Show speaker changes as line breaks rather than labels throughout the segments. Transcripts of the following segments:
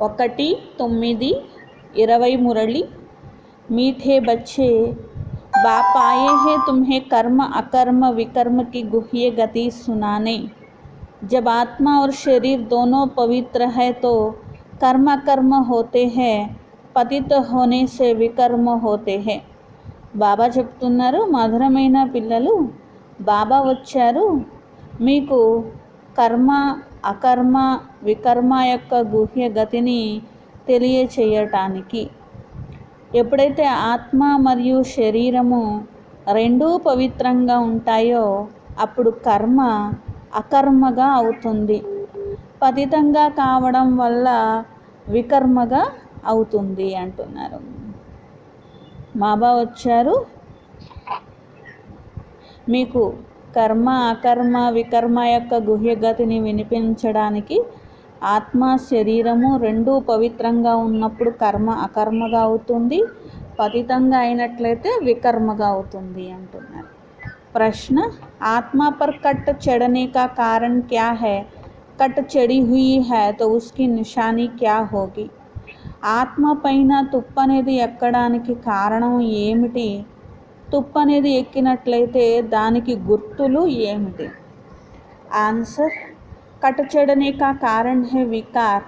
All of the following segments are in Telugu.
1:9:20 मुरली। मीठे बच्चे, बाप आए हैं तुम्हें कर्म अकर्म विकर्म की गुह्य गति सुनाने। जब आत्मा और शरीर दोनों पवित्र है तो कर्म अकर्म होते हैं, పతిత होने से వికర్మ होते हैं। బాబా చెప్తున్నారు, మధురమైన పిల్లలు, బాబా వచ్చారు మీకు కర్మ అకర్మ వికర్మ యొక్క గుహ్య గతిని తెలియచేయటానికి। ఎప్పుడైతే ఆత్మ మరియు శరీరము రెండూ పవిత్రంగా ఉంటాయో అప్పుడు కర్మ అకర్మగా అవుతుంది, పతితంగా కావడం వల్ల వికర్మగా అవుతుంది అంటున్నారు। బాబా వచ్చారు మీకు కర్మ అకర్మ వికర్మ యొక్క గుహ్యగతిని వినిపించడానికి। ఆత్మ శరీరము రెండూ పవిత్రంగా ఉన్నప్పుడు కర్మ అకర్మగా అవుతుంది, పతితంగా అయినట్లయితే వికర్మగా అవుతుంది అంటున్నారు। प्रश्न, आत्मा पर कट चढ़ने का कारण क्या है? कट चढ़ी हुई है तो उसकी निशानी क्या होगी? ఆత్మ పైన తుప్పు అనేది ఎక్కడానికి కారణం ఏమిటి? తుప్పు అనేది ఎక్కినట్లయితే దానికి గుర్తులు ఏమిటి? आंसर, कट चढ़ने का कारण है विकार,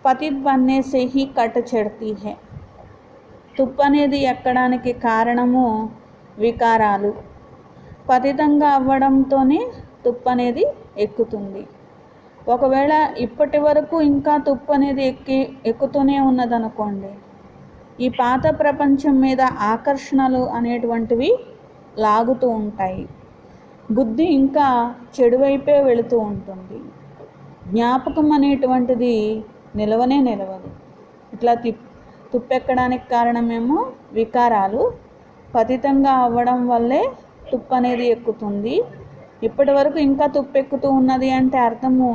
पतित बनने से ही कट चढ़ती है। తుప్పు అనేది ఎక్కడానికి కారణము వికారాలు, పతితంగా అవ్వడంతోనే తుప్పు అనేది ఎక్కుతుంది। ఒకవేళ ఇప్పటి వరకు ఇంకా తుప్పు అనేది ఎక్కుతూనే ఉన్నదనుకోండి, ఈ పాత ప్రపంచం మీద ఆకర్షణలు అనేటువంటివి లాగుతూ ఉంటాయి, బుద్ధి ఇంకా చెడువైపే వెళుతూ ఉంటుంది, జ్ఞాపకం అనేటువంటిది నిలవనే నిలవదు। ఇట్లా తుప్పెక్కడానికి కారణమేమో వికారాలు, పతితంగా అవ్వడం వల్లే తుప్పు అనేది ఎక్కుతుంది। ఇప్పటి వరకు ఇంకా తుప్పు ఎక్కుతూ ఉన్నది అంటే అర్థము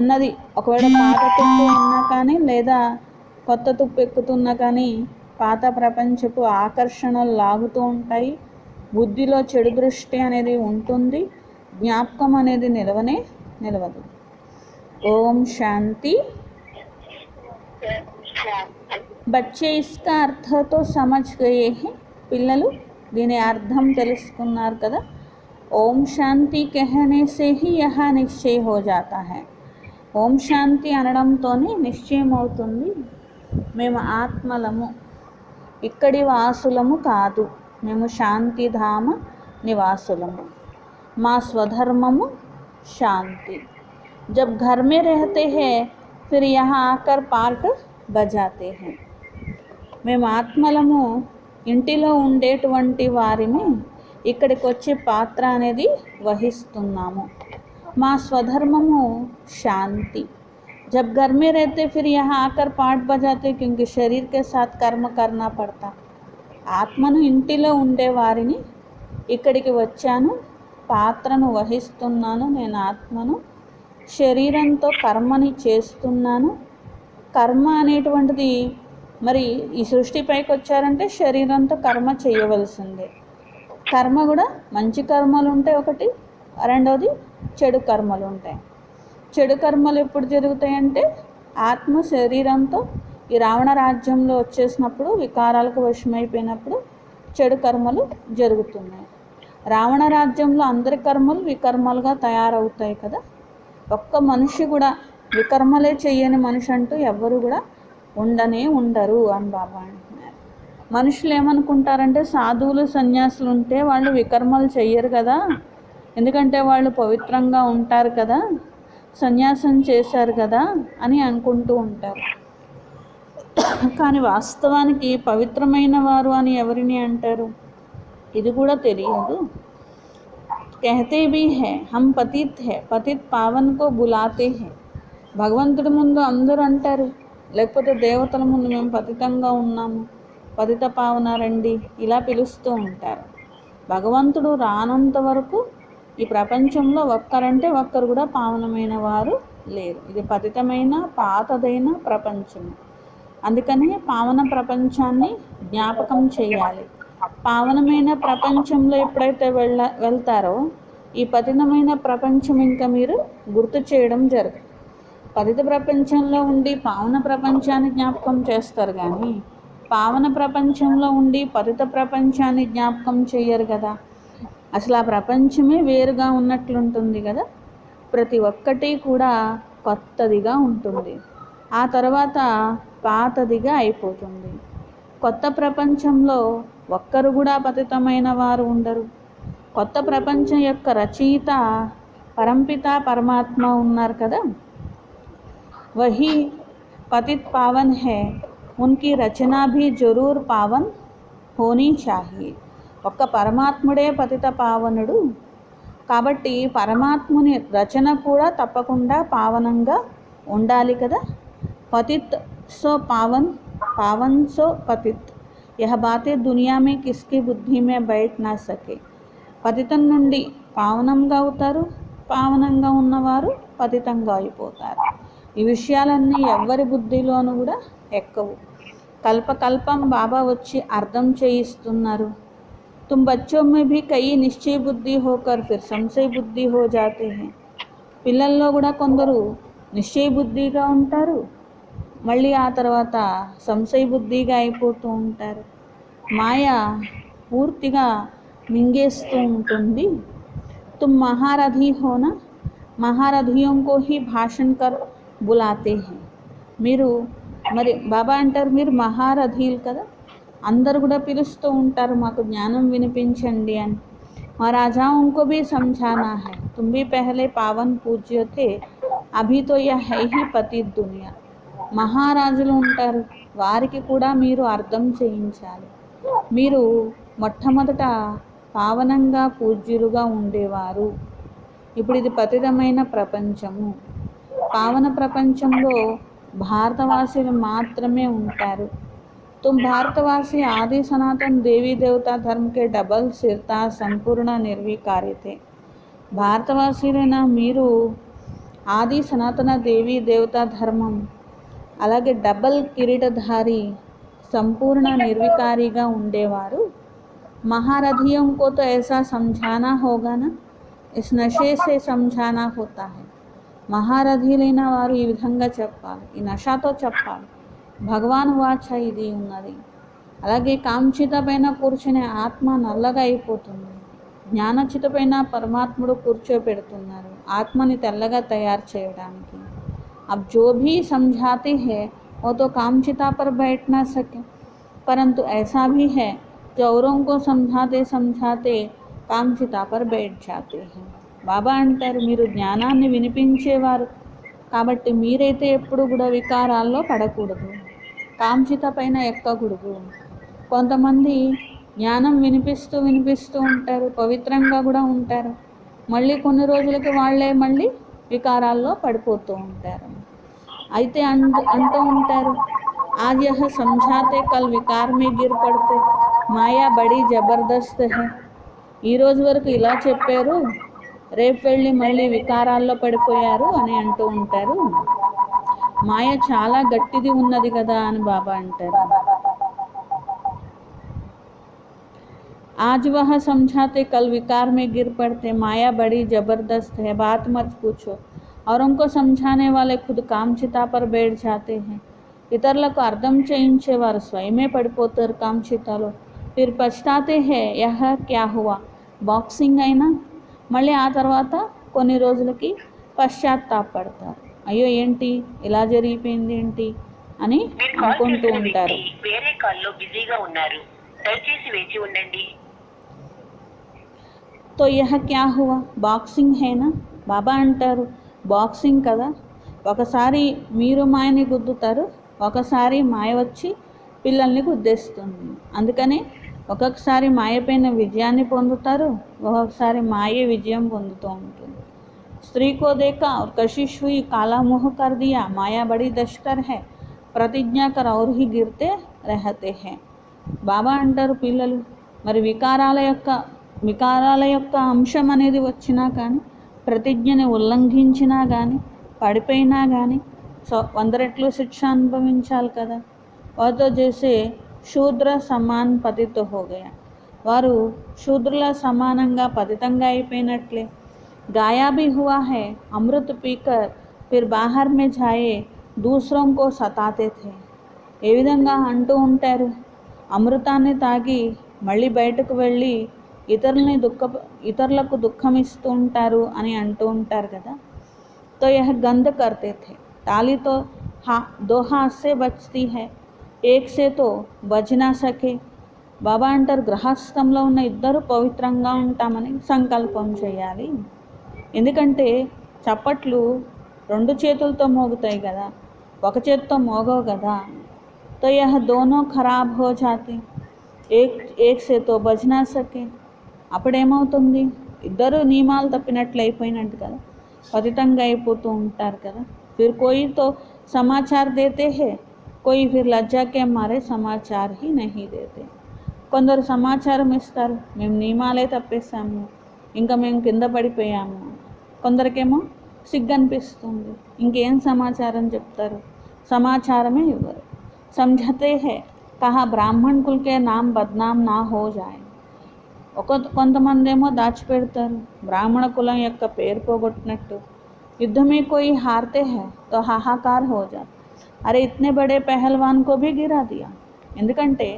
ఉన్నది, ఒకవేళ పాత తుప్పు ఉన్నా కానీ లేదా కొత్త తుప్పు ఎక్కుతున్నా కానీ పాత ప్రపంచపు ఆకర్షణలు లాగుతూ ఉంటాయి, బుద్ధిలో చెడు దృష్టి అనేది ఉంటుంది, జ్ఞాపకం అనేది నిలవనే నిలవదు। ఓం శాంతి। बच्चे इसका अर्थ तो समझ गए हैं। పిల్లలు దీని అర్థం తెలుసుకున్నారు కదా। ఓం శాంతి कहने से ही यह निश्चय हो जाता है। ఓం శాంతి అనడంతోనే నిశ్చయం అవుతుంది, మేము ఆత్మలము, ఇక్కడి వాసులము కాదు, మేము శాంతిధామ నివాసులము, మా స్వధర్మము శాంతి। जब घर में रहते हैं फिर यहाँ आकर पार्ट बजाते हैं। మేము ఆత్మలము, ఇంటిలో ఉండేటువంటి వారిని ఇక్కడికి వచ్చి పాత్ర అనేది వహిస్తున్నాము, మా స్వధర్మము శాంతి। जब घर में रहते फिर यहाँ आकर पार्ट बजाते क्योंकि शरीर के साथ कर्म करना पड़ता। ఆత్మను ఇంటిలో ఉండేవారిని ఇక్కడికి వచ్చాను, పాత్రను వహిస్తున్నాను, నేను ఆత్మను, శరీరంతో కర్మని చేస్తున్నాను। కర్మ అనేటువంటిది మరి ఈ సృష్టిపైకి వచ్చారంటే శరీరంతో కర్మ చేయవలసిందే। కర్మ కూడా మంచి కర్మలు ఉంటాయి ఒకటి, రెండవది చెడు కర్మలు ఉంటాయి। చెడు కర్మలు ఎప్పుడు జరుగుతాయంటే ఆత్మ శరీరంతో ఈ రావణ రాజ్యంలో వచ్చేసినప్పుడు, వికారాలకు వశమైపోయినప్పుడు చెడు కర్మలు జరుగుతున్నాయి। రావణ రాజ్యంలో అందరి కర్మలు వికర్మలుగా తయారవుతాయి కదా। ఒక్క మనిషి కూడా వికర్మలే చెయ్యని మనిషి అంటూ ఎవ్వరు కూడా ఉండనే ఉండరు అని బాబా అంటున్నారు। మనుషులు ఏమనుకుంటారంటే సాధువులు సన్యాసులు ఉంటే వాళ్ళు వికర్మలు చెయ్యరు కదా, ఎందుకంటే వాళ్ళు పవిత్రంగా ఉంటారు కదా, సన్యాసం చేశారు కదా అని అనుకుంటూ ఉంటారు। కానీ వాస్తవానికి పవిత్రమైన వారు అని ఎవరిని అంటారు ఇది కూడా తెలియదు। कहते भी हैं हम पतित है, पतित पावन को बुलाते हैं। భగవంతుడి ముందు అందరూ అంటారు, లేకపోతే దేవతల ముందు మేము పతితంగా ఉన్నాము, పతిత పావన రండి ఇలా పిలుస్తూ ఉంటారు। భగవంతుడు రానంత వరకు ఈ ప్రపంచంలో ఒక్కరంటే ఒక్కరు కూడా పావనమైన వారు లేరు। ఇది పతితమైన పాతదైన ప్రపంచం, అందుకనే పావన ప్రపంచాన్ని జ్ఞాపకం చేయాలి। పావనమైన ప్రపంచంలో ఎప్పుడైతే వెళ్తారో ఈ పతితమైన ప్రపంచం ఇంకా మీరు గుర్తు చేయడం జరగదు। పతిత ప్రపంచంలో ఉండి పావన ప్రపంచాన్ని జ్ఞాపకం చేస్తారు, కానీ పావన ప్రపంచంలో ఉండి పతిత ప్రపంచాన్ని జ్ఞాపకం చేయరు కదా. అసలు ఆ ప్రపంచమే వేరుగా ఉన్నట్లుంటుంది కదా. ప్రతి ఒక్కటి కూడా కొత్తదిగా ఉంటుంది, ఆ తర్వాత పాతదిగా అయిపోతుంది. కొత్త ప్రపంచంలో ఒక్కరు కూడా పతితమైన వారు ఉండరు. కొత్త ప్రపంచం యొక్క రచయిత పరంపిత పరమాత్మ ఉన్నారు కదా, वही पतित पावन है, उनकी रचना भी जरूर पावन होनी चाहिए. ఒక్క పరమాత్ముడే పతిత పావనుడు కాబట్టి పరమాత్ముని రచన కూడా తప్పకుండా పావనంగా ఉండాలి కదా. పతిత్ సో పావన్, పావన్ సో పతిత్, యహ బాతే దునియా మే కిస్కి బుద్ధి మే బైఠ్ నా సకే. పతితం నుండి పావనంగా అవుతారు, పావనంగా ఉన్నవారు పతితంగా అయిపోతారు. ఈ విషయాలన్నీ ఎవ్వరి బుద్ధిలోనూ కూడా ఎక్కవు. కల్పకల్పం బాబా వచ్చి అర్థం చేయిస్తున్నారు. तुम बच्चों में भी कई निश्चय बुद्धि होकर फिर संशय बुद्धि हो जाते हैं. పిల్లల్లో కూడా కొందరు నిశ్చయ బుద్ధిగా ఉంటారు, మళ్ళీ ఆ తర్వాత సంశయ బుద్ధిగా అయిపోతూ ఉంటారు. మాయ పూర్తిగా మింగేస్తూ ఉంటుంది. तुम महारथी हो ना, महारथियों को ही भाषण कर बुलाते हैं. మీరు మరి బాబా అంటారు మీరు మహారథీలు కదా, అందరు కూడా పిలుస్తూ ఉంటారు మాకు జ్ఞానం వినిపించండి అని. महाराजाओं को भी समझाना है, तुम भी पहले पावन पूज्य थे, अभी तो यह है ही पतित दुनिया. మహారాజులు ఉంటారు, వారికి కూడా మీరు అర్థం చేయించాలి. మీరు మొట్టమొదట పావనంగా పూజ్యులుగా ఉండేవారు, ఇప్పుడు ఇది పతితమైన ప్రపంచము. పావన ప్రపంచంలో భారతవాసులు మాత్రమే ఉంటారు. तुम भारतवासी आदि सनातन देवी देवता धर्म के डबल सिरता संपूर्ण निर्विकारी थे. భారతవాసులైన మీరు ఆది సనాతన దేవీ దేవతా ధర్మం అలాగే డబల్ కిరీటధారి సంపూర్ణ నిర్వికారిగా ఉండేవారు. महारथियों को तो ऐसा समझाना होगा ना, इस नशे से समझाना होता है. మహారథీలైన వారు ఈ విధంగా చెప్పాలి, ఈ నషాతో చెప్పాలి. భగవాన్ వాచ ఇది ఉన్నది. అలాగే కాంచిత పైన కూర్చునే ఆత్మ నల్లగా అయిపోతుంది, జ్ఞానచిత పైన పరమాత్ముడు కూర్చోపెడుతున్నారు ఆత్మని తెల్లగా తయారు చేయడానికి. अब जो भी समझाते हैं वो तो कामचिता पर बैठ ना सके, परंतु ऐसा भी है जो औरों को समझाते समझाते कामचिता पर बैठ जाते हैं. బాబా అంటారు మీరు జ్ఞానాన్ని వినిపించేవారు కాబట్టి మీరైతే ఎప్పుడు కూడా వికారాల్లో పడకూడదు, కాంచిత పైన ఎక్కకూడదు. కొంతమంది జ్ఞానం వినిపిస్తూ ఉంటారు, పవిత్రంగా కూడా ఉంటారు, మళ్ళీ కొన్ని రోజులకి వాళ్ళే మళ్ళీ వికారాల్లో పడిపోతూ ఉంటారు. అయితే అంటూ ఉంటారు आज यह समझाते कल विकार में गिर पड़ते, మాయా బడి జబర్దస్త్ హై. ఈరోజు వరకు ఇలా చెప్పారు, రేపు వెళ్ళి మళ్ళీ వికారాల్లో పడిపోయారు అని అంటూ ఉంటారు. మాయ చాలా గట్టిది ఉన్నది కదా అని బాబా అంటారు. आज वह समझाते कल विकार में गिर पड़ते, माया बड़ी जबरदस्त है, बात मत पूछो. और उनको समझाने वाले खुद कामचिता पर बैठ जाते हैं. ఇతరులకు అర్థం చేయించేవారు స్వయమే పడిపోతారు కామచితాలో. फिर पछताते हैं यह क्या हुआ, బాక్సింగ్ అయినా మళ్ళీ ఆ తర్వాత కొన్ని రోజులకి పశ్చాత్తాపడతారు, అయ్యో ఏంటి ఇలా జరిగిపోయింది ఏంటి అని అనుకుంటూ ఉంటారు.
వేరే కాల్లో బిజీగా ఉన్నారు, దయచేసి వేచి ఉండండి.
तो यह क्या हुआ, బాక్సింగ్ హేనా. బాబా అంటారు బాక్సింగ్ కదా, ఒకసారి మీరు మాయని గుద్దుతారు, ఒకసారి మాయ వచ్చి పిల్లల్ని గుద్దేస్తుంది. అందుకనే ఒక్కొక్కసారి మాయపైన విజయాన్ని పొందుతారు, ఒక్కొక్కసారి మాయే విజయం పొందుతూ ఉంటుంది. స్త్రీ को देखा और कशिश हुई, काला मुँह कर दिया, माया बड़ी दशकर है, प्रतिज्ञा कर और ही गिरते रहते हैं. బాబా అంటారు పిల్లలు మరి వికారాల యొక్క అంశం అనేది వచ్చినా కానీ, ప్రతిజ్ఞని ఉల్లంఘించినా కానీ, పడిపోయినా కానీ 100 రెట్లు శిక్ష అనుభవించాలి కదా. వారితో చేసే శూద్ర సమాన్ పతిత హో గయా, వారు శూద్రుల సమానంగా పతితంగా అయిపోయినట్లే. గాయా భీ హువా హై, అమృత్ పీకర్ फिर बाहर में जाए दूसरों को सताते थे. ఏ విధంగా అంటూ ఉంటారు, అమృతాన్ని తాగి మళ్ళీ బయటకు వెళ్ళి ఇతరులకు దుఃఖం ఇస్తూ ఉంటారు అని అంటూ ఉంటారు కదా. तो यह गंद करते थे. ताली तो दो हाथ से बजती है, एक से तो बज ना सके. బాబా అంటారు, గృహస్థంలో ఉన్న ఇద్దరు పవిత్రంగా ఉంటామని సంకల్పం చేయాలి. ఎందుకంటే చప్పట్లు రెండు చేతులతో మోగుతాయి కదా, ఒక చేతితో మోగవు కదా. तो यह दोनों खराब हो जाते, एक से तो बज ना सके. అప్పుడేమవుతుంది, ఇద్దరు నియమాలు తప్పినట్లు అయిపోయినట్టు కదా, పతితంగా అయిపోతూ ఉంటారు కదా. फिर कोई तो समाचार देते हैं, कोई फिर लज्जा के मारे समाचार ही नहीं देते. కొందరు సమాచారం ఇస్తారు, మేము నియమాలే తప్పేసాము, ఇంకా మేము కింద పడిపోయాము. కొందరికేమో సిగ్గనిపిస్తుంది, ఇంకేం సమాచారం చెప్తారు, సమాచారమే ఇవ్వరు. समझते हैं कहा ब्राह्मण कुल के नाम बदनाम ना हो जाए. కొంతమంది ఏమో దాచిపెడతారు, బ్రాహ్మణ కులం యొక్క పేరు పోగొట్టినట్టు. युद्ध में कोई हारते हैं तो हाहाकार हो जाता. अरे इतने बड़े पहलवान को भी गिरा दिया. ఎందుకంటే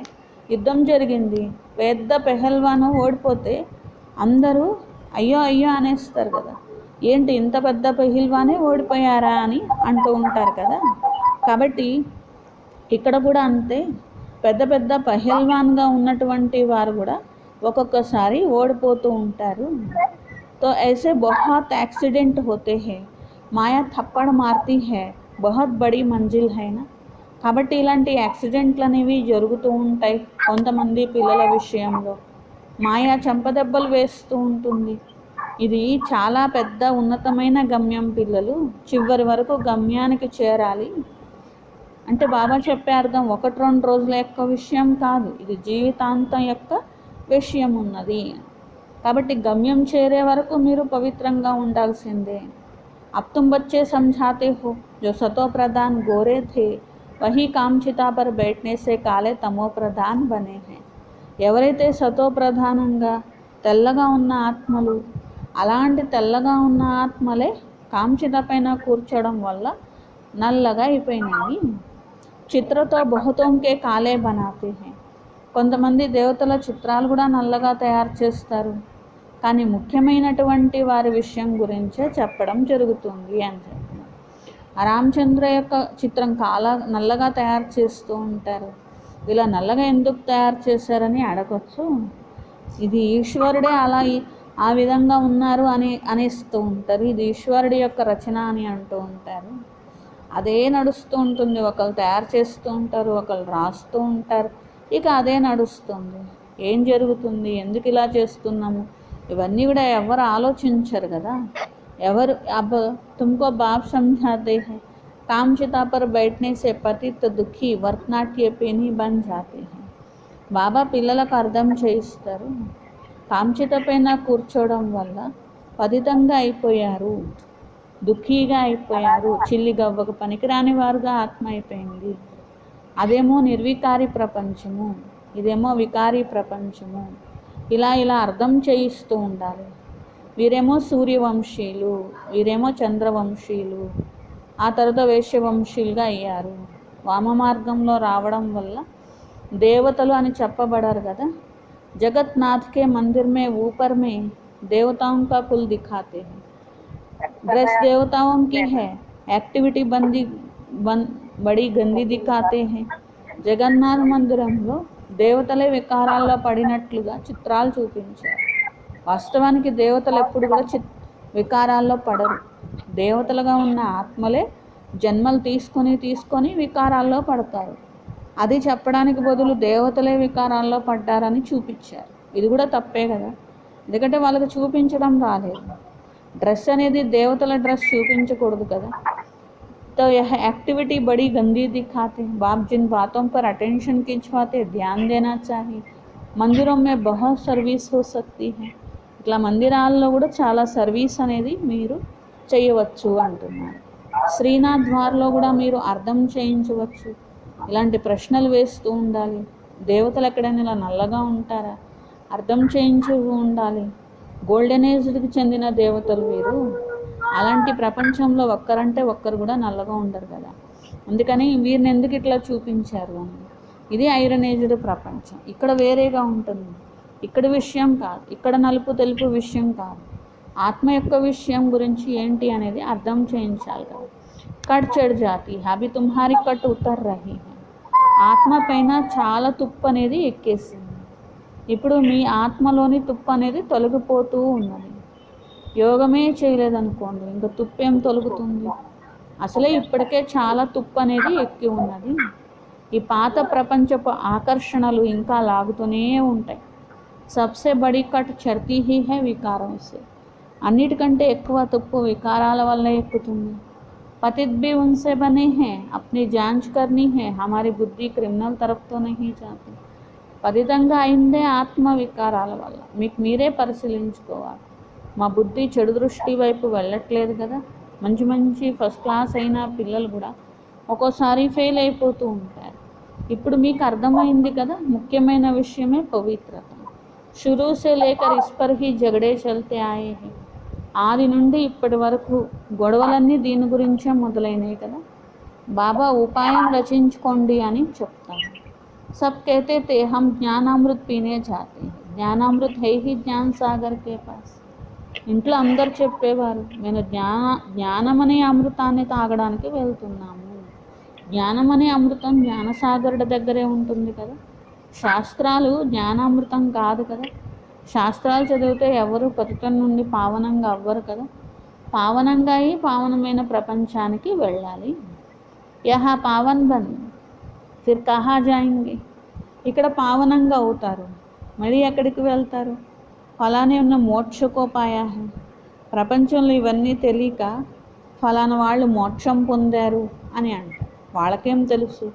యుద్ధం జరిగింది, పెద్ద పెహల్వాను ఓడిపోతే అందరూ అయ్యో అయ్యో అనేస్తారు కదా, ఏంటి ఇంత పెద్ద పెహల్వానే ఓడిపోయారా అని అంటూ ఉంటారు కదా. కాబట్టి ఇక్కడ కూడా అంతే, పెద్ద పెద్ద పహల్వాన్గా ఉన్నటువంటి వారు కూడా ఒక్కొక్కసారి ఓడిపోతూ ఉంటారు. तो ऐसे बहुत एक्सीडेंट होते हैं, మాయా थप्पड़ मारती है, बहुत बड़ी मंजिल है ना. కాబట్టి ఇలాంటి యాక్సిడెంట్లు అనేవి జరుగుతూ ఉంటాయి కొంతమంది పిల్లల విషయంలో. మాయా చెంపదెబ్బలు వేస్తూ ఉంటుంది. ఇది చాలా పెద్ద ఉన్నతమైన గమ్యం. పిల్లలు చివరి వరకు గమ్యానికి చేరాలి అంటే బాబా చెప్పే అర్థం 1-2 రోజుల యొక్క విషయం కాదు, ఇది జీవితాంతం యొక్క విషయం ఉన్నది. కాబట్టి గమ్యం చేరే వరకు మీరు పవిత్రంగా ఉండాల్సిందే. अब तुम बच्चे समझाते हो जो सतो प्रधान गोरे थे वही कामचिता पर बैठने से काले तमो प्रधान बने हैं. ఎవరైతే సతో ప్రధానంగా తెల్లగా ఉన్న ఆత్మలు, అలాంటి తెల్లగా ఉన్న ఆత్మలే కామచిత పైన కూర్చోవడం వల్ల నల్లగా అయిపోయినాయి. చిత్రతో బహుతోంకే కాలే బనాతే హై. కొంతమంది దేవతల చిత్రాలు కూడా నల్లగా తయారు చేస్తారు, కానీ ముఖ్యమైనటువంటి వారి విషయం గురించే చెప్పడం జరుగుతుంది అని చెప్పినారు. రామచంద్ర యొక్క చిత్రం నల్లగా తయారు చేస్తూ ఉంటారు. ఇలా నల్లగా ఎందుకు తయారు చేశారని అడగచ్చు. ఇది ఈశ్వరుడే అలా ఆ విధంగా ఉన్నారు అనేస్తూ ఉంటారు. ఇది ఈశ్వరుడి యొక్క రచన అని అంటూ ఉంటారు. అదే నడుస్తూ ఉంటుంది. ఒకరు తయారు చేస్తూ ఉంటారు, ఒకరు రాస్తూ ఉంటారు, ఇక అదే నడుస్తుంది. ఏం జరుగుతుంది, ఎందుకు ఇలా చేస్తున్నాము, ఇవన్నీ కూడా ఎవరు ఆలోచించరు కదా. ఎవరు अब तुमको बाप समझाते हैं कामचिता पर बैठने से पतित दुखी वर्तनाट्य पेनी बन जाते हैं. బాబా పిల్లలకు అర్థం చేయిస్తారు, కామచిత పైన కూర్చోవడం వల్ల పతితంగా అయిపోయారు, దుఃఖీగా అయిపోయారు, చిల్లి గవ్వకు పనికిరాని వారుగా ఆత్మ అయిపోయింది. అదేమో నిర్వికారి ప్రపంచము, ఇదేమో వికారి ప్రపంచము. ఇలా అర్థం చేయిస్తూ ఉండాలి. వీరేమో సూర్యవంశీయులు, వీరేమో చంద్రవంశీయులు, ఆ తర్వాత వేశ్యవంశీయులుగా అయ్యారు. వామ మార్గంలో రావడం వల్ల దేవతలు అని చెప్పబడారు కదా. జగత్నాథ్కే మందిర్ మే ऊपर में देवताओं का कुल दिखाते हैं. ड्रेस देवताओं की है, एक्टिविटी बड़ी गंदी दिखाते हैं. జగన్నాథ మందిరంలో దేవతలే వికారాల్లో పడినట్లుగా చిత్రాలు చూపించారు. వాస్తవానికి దేవతలు ఎప్పుడు కూడా వికారాల్లో పడరు. దేవతలుగా ఉన్న ఆత్మలే జన్మలు తీసుకొని వికారాల్లో పడతారు. అది చెప్పడానికి బదులు దేవతలే వికారాల్లో పడ్డారని చూపించారు. ఇది కూడా తప్పే కదా, ఎందుకంటే వాళ్ళకి చూపించడం రాలేదు. డ్రెస్ అనేది దేవతల డ్రెస్ చూపించకూడదు కదా. तो यह एक्टिविटी बड़ी गंदी दिखाते हैं. बाप जिन बातों पर अटेंशन खिंचवाते ध्यान देना चाहिए. मंदिरों में बहुत सर्विस हो सकती है. ఇట్లా మందిరాల్లో కూడా చాలా సర్వీస్ అనేది మీరు చేయవచ్చు అంటున్నారు. శ్రీనాథ్ ద్వార్లో కూడా మీరు అర్థం చేయించవచ్చు. ఇలాంటి ప్రశ్నలు వేస్తూ ఉండాలి. దేవతలు ఎక్కడైనా ఇలా నల్లగా ఉంటారా, అర్థం చేయించు ఉండాలి. గోల్డెన్ ఏజ్కి చెందిన దేవతలు వీరు, అలాంటి ప్రపంచంలో ఒక్కరంటే ఒక్కరు కూడా నల్లగా ఉండరు కదా. అందుకని వీరిని ఎందుకు ఇట్లా చూపించారు అని. ఇది ఐరన్ ఏజ్డ్ ప్రపంచం. ఇక్కడ వేరేగా ఉంటుంది. ఇక్కడ విషయం కాదు, ఇక్కడ నలుపు తెలుపు విషయం కాదు, ఆత్మ యొక్క విషయం గురించి ఏంటి అనేది అర్థం చేయించాలి కదా. కట్ చెడ్ జాతి అభి తుమ్హారి కట్ ఉతర్ రహీ హై. ఆత్మ పైన చాలా తుప్పు అనేది ఎక్కేసింది. ఇప్పుడు మీ ఆత్మలోని తుప్పు అనేది తొలగిపోతూ ఉన్నది. యోగమే చేయలేదనుకోండి, ఇంకా తుప్పు ఏం తొలుగుతుంది? అసలే ఇప్పటికే చాలా తుప్పు అనేది ఎక్కి ఉన్నది. ఈ పాత ప్రపంచపు ఆకర్షణలు ఇంకా లాగుతూనే ఉంటాయి. సబ్సే బడి కట్ చర్తీ హీ హై వికారం సే. అన్నిటికంటే ఎక్కువ తుప్పు వికారాల వల్ల ఎక్కుతుంది. पतित भी उनसे बने हैं, अपनी जांच करनी है, हमारी बुद्धि क्रिमिनल तरफ तो नहीं जाती. పతితంగా అయిందే ఆత్మ వికారాల వల్ల. మీకు మీరే పరిశీలించుకోవాలి. మా బుద్ధి చెడు దృష్టి వైపు వెళ్ళట్లేదు కదా. మంచి మంచి ఫస్ట్ క్లాస్ అయిన పిల్లలు కూడా ఒక్కోసారి ఫెయిల్ అయిపోతూ ఉంటారు. ఇప్పుడు మీకు అర్థమైంది కదా, ముఖ్యమైన విషయమే పవిత్రత. షురూ సే lacquer is per he జగడే చల్తే Aaye high. ఆది నుండి ఇప్పటి వరకు గొడవలన్నీ దీని గురించే మొదలైనవి కదా. బాబా ఉపాయం రచించుకోండి అని చెప్తాను. సబ్ कहते थे हम జ్ఞానామృత్ పీనే జాతే हैं, జ్ఞానామృత్ హై హీ జ్ఞాన్ సాగర్ కే పాస్. ఇంట్లో అందరు చెప్పేవారు, నేను జ్ఞానం అనే అమృతాన్ని తాగడానికి వెళ్తున్నాము. జ్ఞానం అనే అమృతం జ్ఞానసాగరుడి దగ్గరే ఉంటుంది కదా. శాస్త్రాలు జ్ఞానామృతం కాదు కదా. శాస్త్రాలు చదివితే ఎవరు పతితం నుండి పావనంగా అవ్వరు కదా. పావనంగా అయి పావనమైన ప్రపంచానికి వెళ్ళాలి. యహా పావన్ బన్ ఫిర్ కహా జాయింగే. ఇక్కడ పావనంగా అవుతారు, మళ్ళీ ఎక్కడికి వెళ్తారు? ఫలానే ఉన్న మోక్షకోపాయ. ప్రపంచంలో ఇవన్నీ తెలియక ఫలానా వాళ్ళు మోక్షం పొందారు అని అంటారు. వాళ్ళకేం తెలుసు?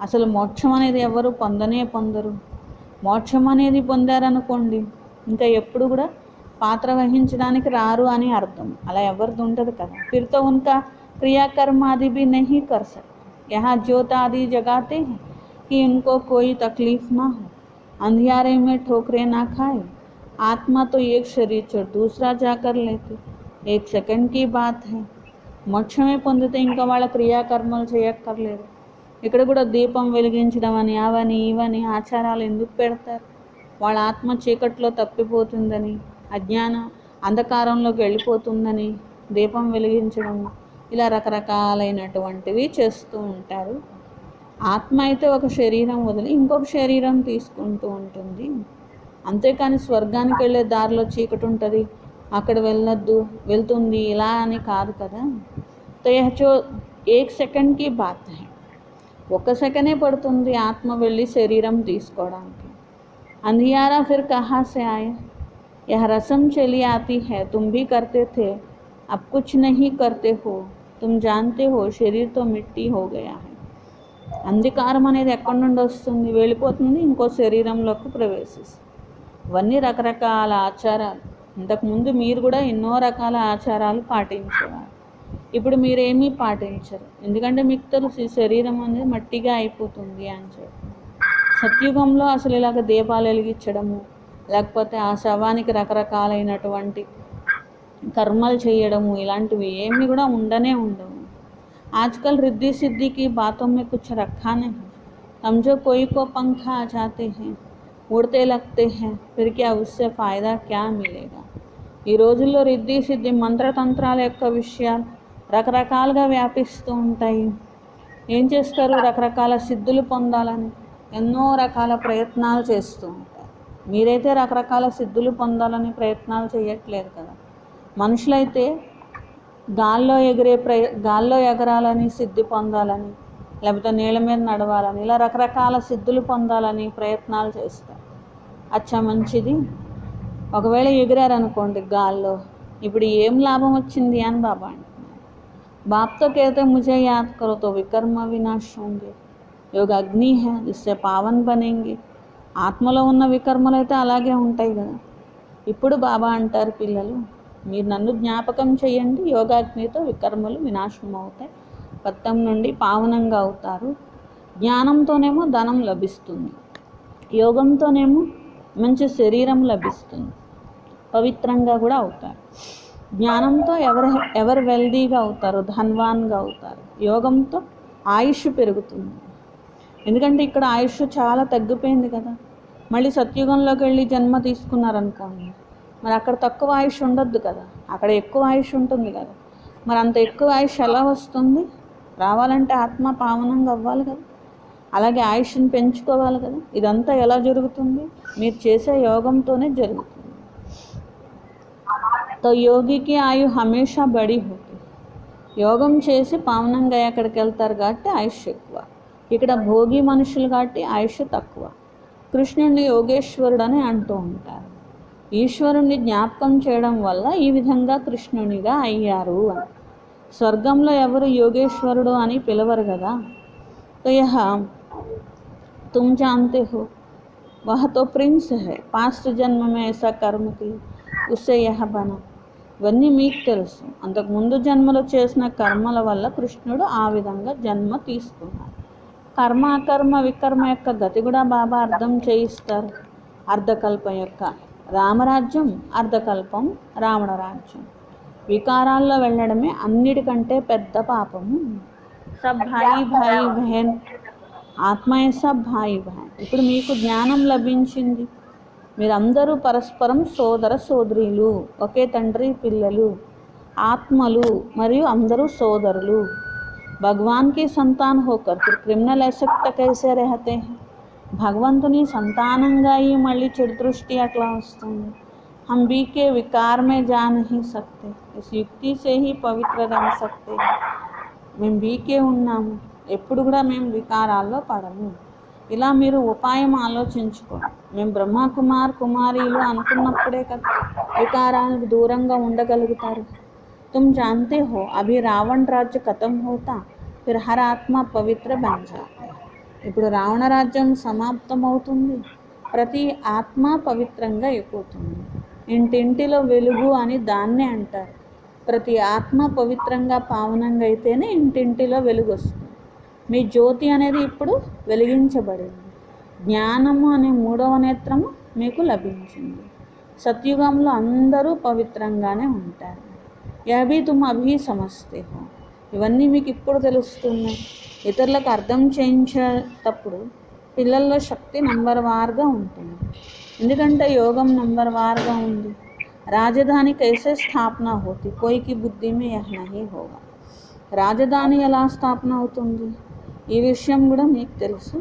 అసలు మోక్షం అనేది ఎవరు పొందరు. మోక్షం అనేది పొందారనుకోండి, ఇంకా ఎప్పుడు కూడా పాత్ర వహించడానికి రారు అని అర్థం. అలా ఎవరిది ఉంటుంది కదా. ఫిర్ తో ఉన్కా క్రియాకర్మ ఆది भी नहीं कर सकते. यहाँ ज्योत आदि जगाते हैं कि उनको कोई तकलीफ ना हो, अंधियारे में ठोकरे ना खाए. आत्मा तो एक शरीर छोड़ दूसरा जाकर लेते, एक सेकंड की बात है. మోక్షమే పొందితే ఇంకా వాళ్ళ క్రియాకర్మలు చేయక్కర్లేదు. ఇక్కడ కూడా దీపం వెలిగించడం అని అవని ఇవని ఆచారాలు ఎందుకు పెడతారు? వాళ్ళ ఆత్మ చీకట్లో తప్పిపోతుందని, అజ్ఞాన అంధకారంలోకి వెళ్ళిపోతుందని దీపం వెలిగించడం, ఇలా రకరకాలైనటువంటివి చేస్తూ ఉంటారు. ఆత్మ అయితే ఒక శరీరం వదిలి ఇంకొక శరీరం తీసుకుంటూ ఉంటుంది. అంతేకాని స్వర్గానికి వెళ్ళే దారిలో చీకటి ఉంటుంది, అక్కడ వెళ్తుంది ఇలా అని కాదు కదా. తో యహ్ జో ఏక్ సెకండ్కి బాత్ హై. ఒక్క సెకండే పడుతుంది ఆత్మ వెళ్ళి శరీరం తీసుకోవడానికి. अंधियारा फिर कहाँ से आया? यह रस्म चली आती है, तुम भी करते थे, अब कुछ नहीं करते हो, तुम जानते हो शरीर तो मिट्टी हो गया है. అంధకారం అనేది ఎక్కడి నుండి వస్తుంది? వెళ్ళిపోతుంది, ఇంకో శరీరంలోకి ప్రవేశిస్తుంది. ఇవన్నీ రకరకాల ఆచారాలు. ఇంతకుముందు మీరు కూడా ఎన్నో రకాల ఆచారాలు పాటించేవారు. ఇప్పుడు మీరేమీ పాటించరు, ఎందుకంటే మీకు తెలుసు ఈ శరీరం అనేది మట్టిగా అయిపోతుంది అని చెప్పి. సత్యుగంలో అసలు ఇలాగ దీపాలు వెలిగించడము, లేకపోతే ఆ శవానికి రకరకాలైనటువంటి కర్మలు చేయడము, ఇలాంటివి ఏమి కూడా ఉండవు. ఆజ్కల్ रिद्धि सिद्धि की बातों में कुछ रखा नहीं. समझो कोई को पंखा आ जाते हैं, उड़ते लगते हैं, फिर क्या उससे फ़ायदा क्या मिलेगा? ఈ రోజుల్లో రిద్ధి సిద్ధి మంత్రతంత్రాల యొక్క విషయాలు రకరకాలుగా వ్యాపిస్తూ ఉంటాయి. ఏం చేస్తారు? రకరకాల సిద్ధులు పొందాలని ఎన్నో రకాల ప్రయత్నాలు చేస్తూ ఉంటారు. మీరైతే రకరకాల సిద్ధులు పొందాలని ప్రయత్నాలు చేయట్లేదు కదా. మనుషులైతే గాల్లో ఎగరాలని సిద్ధి పొందాలని, లేకపోతే నీళ్ళ మీద నడవాలని, ఇలా రకరకాల సిద్ధులు పొందాలని ప్రయత్నాలు చేస్తారు. అచ్చా మంచిది. ఒకవేళ ఎగిరారనుకోండి గాల్లో, ఇప్పుడు ఏం లాభం వచ్చింది అని బాబా అంటున్నారు. బాప్తో कहते मुझे याद करो तो विकर्म विनाश होंगे. యోగ అగ్ని హై జిస్సే పావన్ బనేంగే. ఆత్మలో ఉన్న వికర్మలు అయితే అలాగే ఉంటాయి కదా. ఇప్పుడు బాబా అంటారు, పిల్లలు మీరు నన్ను జ్ఞాపకం చేయండి, యోగాగ్నితో వికర్మలు వినాశనం అవుతాయి, పత్తం నుండి పావనంగా అవుతారు. జ్ఞానంతోనేమో ధనం లభిస్తుంది, యోగంతోనేమో మంచి శరీరం లభిస్తుంది, పవిత్రంగా కూడా అవుతారు. జ్ఞానంతో ఎవరు వెల్దీగా అవుతారు, ధన్వాన్గా అవుతారు. యోగంతో ఆయుష్ పెరుగుతుంది. ఎందుకంటే ఇక్కడ ఆయుష్ చాలా తగ్గిపోయింది కదా. మళ్ళీ సత్యుగంలోకి వెళ్ళి జన్మ తీసుకున్నారనుకోండి, మరి అక్కడ తక్కువ ఆయుష్ ఉండొద్దు కదా, అక్కడ ఎక్కువ ఆయుష్ ఉంటుంది కదా. మరి అంత ఎక్కువ ఆయుష్ ఎలా వస్తుంది? రావాలంటే ఆత్మ పావనంగా అవ్వాలి కదా, అలాగే ఆయుష్ని పెంచుకోవాలి కదా. ఇదంతా ఎలా జరుగుతుంది? మీరు చేసే యోగంతోనే జరుగుతుంది. తో యోగికి ఆయు హమేషా బడి హోతి. యోగం చేసి పావనంగా ఎక్కడికి వెళ్తారు కాబట్టి ఆయుష్ ఎక్కువ. ఇక్కడ భోగి మనుషులు కాబట్టి ఆయుష్ తక్కువ. కృష్ణుడిని యోగేశ్వరుడు అని అంటూ ఉంటారు. ఈశ్వరుణ్ణి జ్ఞాపకం చేయడం వల్ల ఈ విధంగా కృష్ణునిగా అయ్యారు అని. స్వర్గంలో ఎవరు యోగేశ్వరుడు అని పిలవరు కదా. तो यह तुम जानते हो, वह तो प्रिंस है, 5 जन्म में ऐसा कर्म किया उससे यह बना. ఇవన్నీ మీకు తెలుసు. అంతకుముందు జన్మలో చేసిన కర్మల వల్ల కృష్ణుడు ఆ విధంగా జన్మ తీసుకున్నాడు. కర్మ అకర్మ వికర్మ యొక్క గతి కూడా బాబా అర్థం చేయిస్తారు. అర్ధకల్పం యొక్క రామరాజ్యం, అర్ధకల్పం రావణ రాజ్యం. వికారాల్లో వెళ్ళడమే అన్నిటికంటే పెద్ద పాపము. సబ్ భాయి భాయి బహన్, ఆత్మయే సబ్ భాయి బహన్. ఇప్పుడు మీకు జ్ఞానం లభించింది. మీరందరూ పరస్పరం సోదర సోదరీలు, ఒకే తండ్రి పిల్లలు, ఆత్మలు మరియు అందరూ సోదరులు. భగవాన్ కి సంతాన్ హోకర్ ఫిర్ క్రిమినల్ ఎసెక్ట్ కైసే రహతే హై. భగవంతుని సంతానంగా ఈ మళ్ళీ చెడు దృష్టి అట్లా వస్తుంది. हम भी के विकार में जा नहीं सकते, इस युक्ति से ही पवित्र रह सकते हैं. మేము బీకే ఉన్నాము, ఎప్పుడు కూడా మేము వికారాల్లో పడము. ఇలా మీరు ఉపాయం ఆలోచించుకోండి. మేము బ్రహ్మకుమార్ కుమారీలు అనుకున్నప్పుడే కదా వికారాలకు దూరంగా ఉండగలుగుతారు. తుమ్ జాన్తే హో అభి రావణ్ రాజ్య ఖతం హోతా ఫిర్ హర్ ఆత్మ పవిత్ర బన్ జాతే. ఇప్పుడు రావణ రాజ్యం సమాప్తమవుతుంది, ప్రతి ఆత్మ పవిత్రంగా అయిపోతుంది. ఇంటింటిలో వెలుగు అని దాన్నే అంటారు. ప్రతి ఆత్మ పవిత్రంగా పావనంగా అయితేనే ఇంటింటిలో వెలుగు వస్తుంది. మీ జ్యోతి అనేది ఇప్పుడు వెలిగించబడింది. జ్ఞానము అనే 3వ నేత్రము మీకు లభించింది. సత్యుగంలో అందరూ పవిత్రంగానే ఉంటారు. యహీ తుమ్ అభి సమస్తే హో. ఇవన్నీ మీకు ఇప్పుడు తెలుస్తున్నాయి. ఇతరులకు అర్థం చేయించేటప్పుడు పిల్లల్లో శక్తి నంబర్ వార్గా ఉంటుంది. ఎందుకంటే యోగం నంబర్ వార్గా ఉంది. రాజధాని కైసే స్థాపన హోతి, కోయికి బుద్ధి మే యహ్ నహీ హోగా. రాజధాని ఎలా స్థాపన అవుతుంది? ఈ విషయం కూడా మీకు తెలుసు.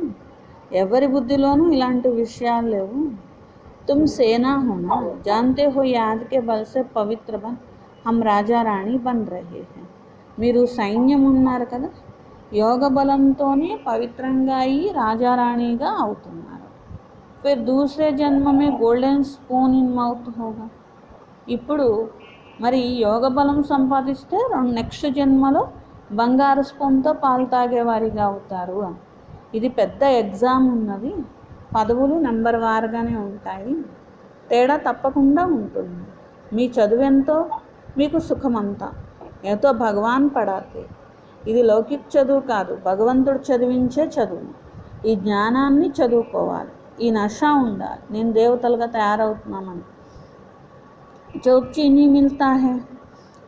ఎవరి బుద్ధిలోనూ ఇలాంటి విషయాలు లేవు. తుమ్ సేనా హోనా జాన్తే హో యాద్ కే బల్ సే పవిత్ర బన్ హమ్ రాజా రాణి బన్ రహే హై. మీరు సైన్యం ఉన్నారు కదా, యోగ బలంతోనే పవిత్రంగా అయ్యి రాజారాణిగా అవుతున్నారు. ఫిర్ దూసరే జన్మ మే గోల్డెన్ స్పూన్ ఇన్ మౌత్ హోగా. ఇప్పుడు మరి యోగ బలం సంపాదిస్తే నెక్స్ట్ జన్మలో బంగారు స్పూన్తో పాలు తాగేవారిగా అవుతారు అని. ఇది పెద్ద ఎగ్జామ్ ఉన్నది. పదవులు నెంబర్ వారుగానే ఉంటాయి. తేడా తప్పకుండా ఉంటుంది. మీ చదువెంతో మీకు సుఖమంతా. ఎంతో భగవాన్ పడాతే. ఇది లౌకిక చదువు కాదు, భగవంతుడు చదివించే చదువు. ఈ జ్ఞానాన్ని చదువుకోవాలి. ఈ నష ఉండాలి. నేను దేవతలుగా తయారవుతున్నామని. चौक चीनी मिलता है,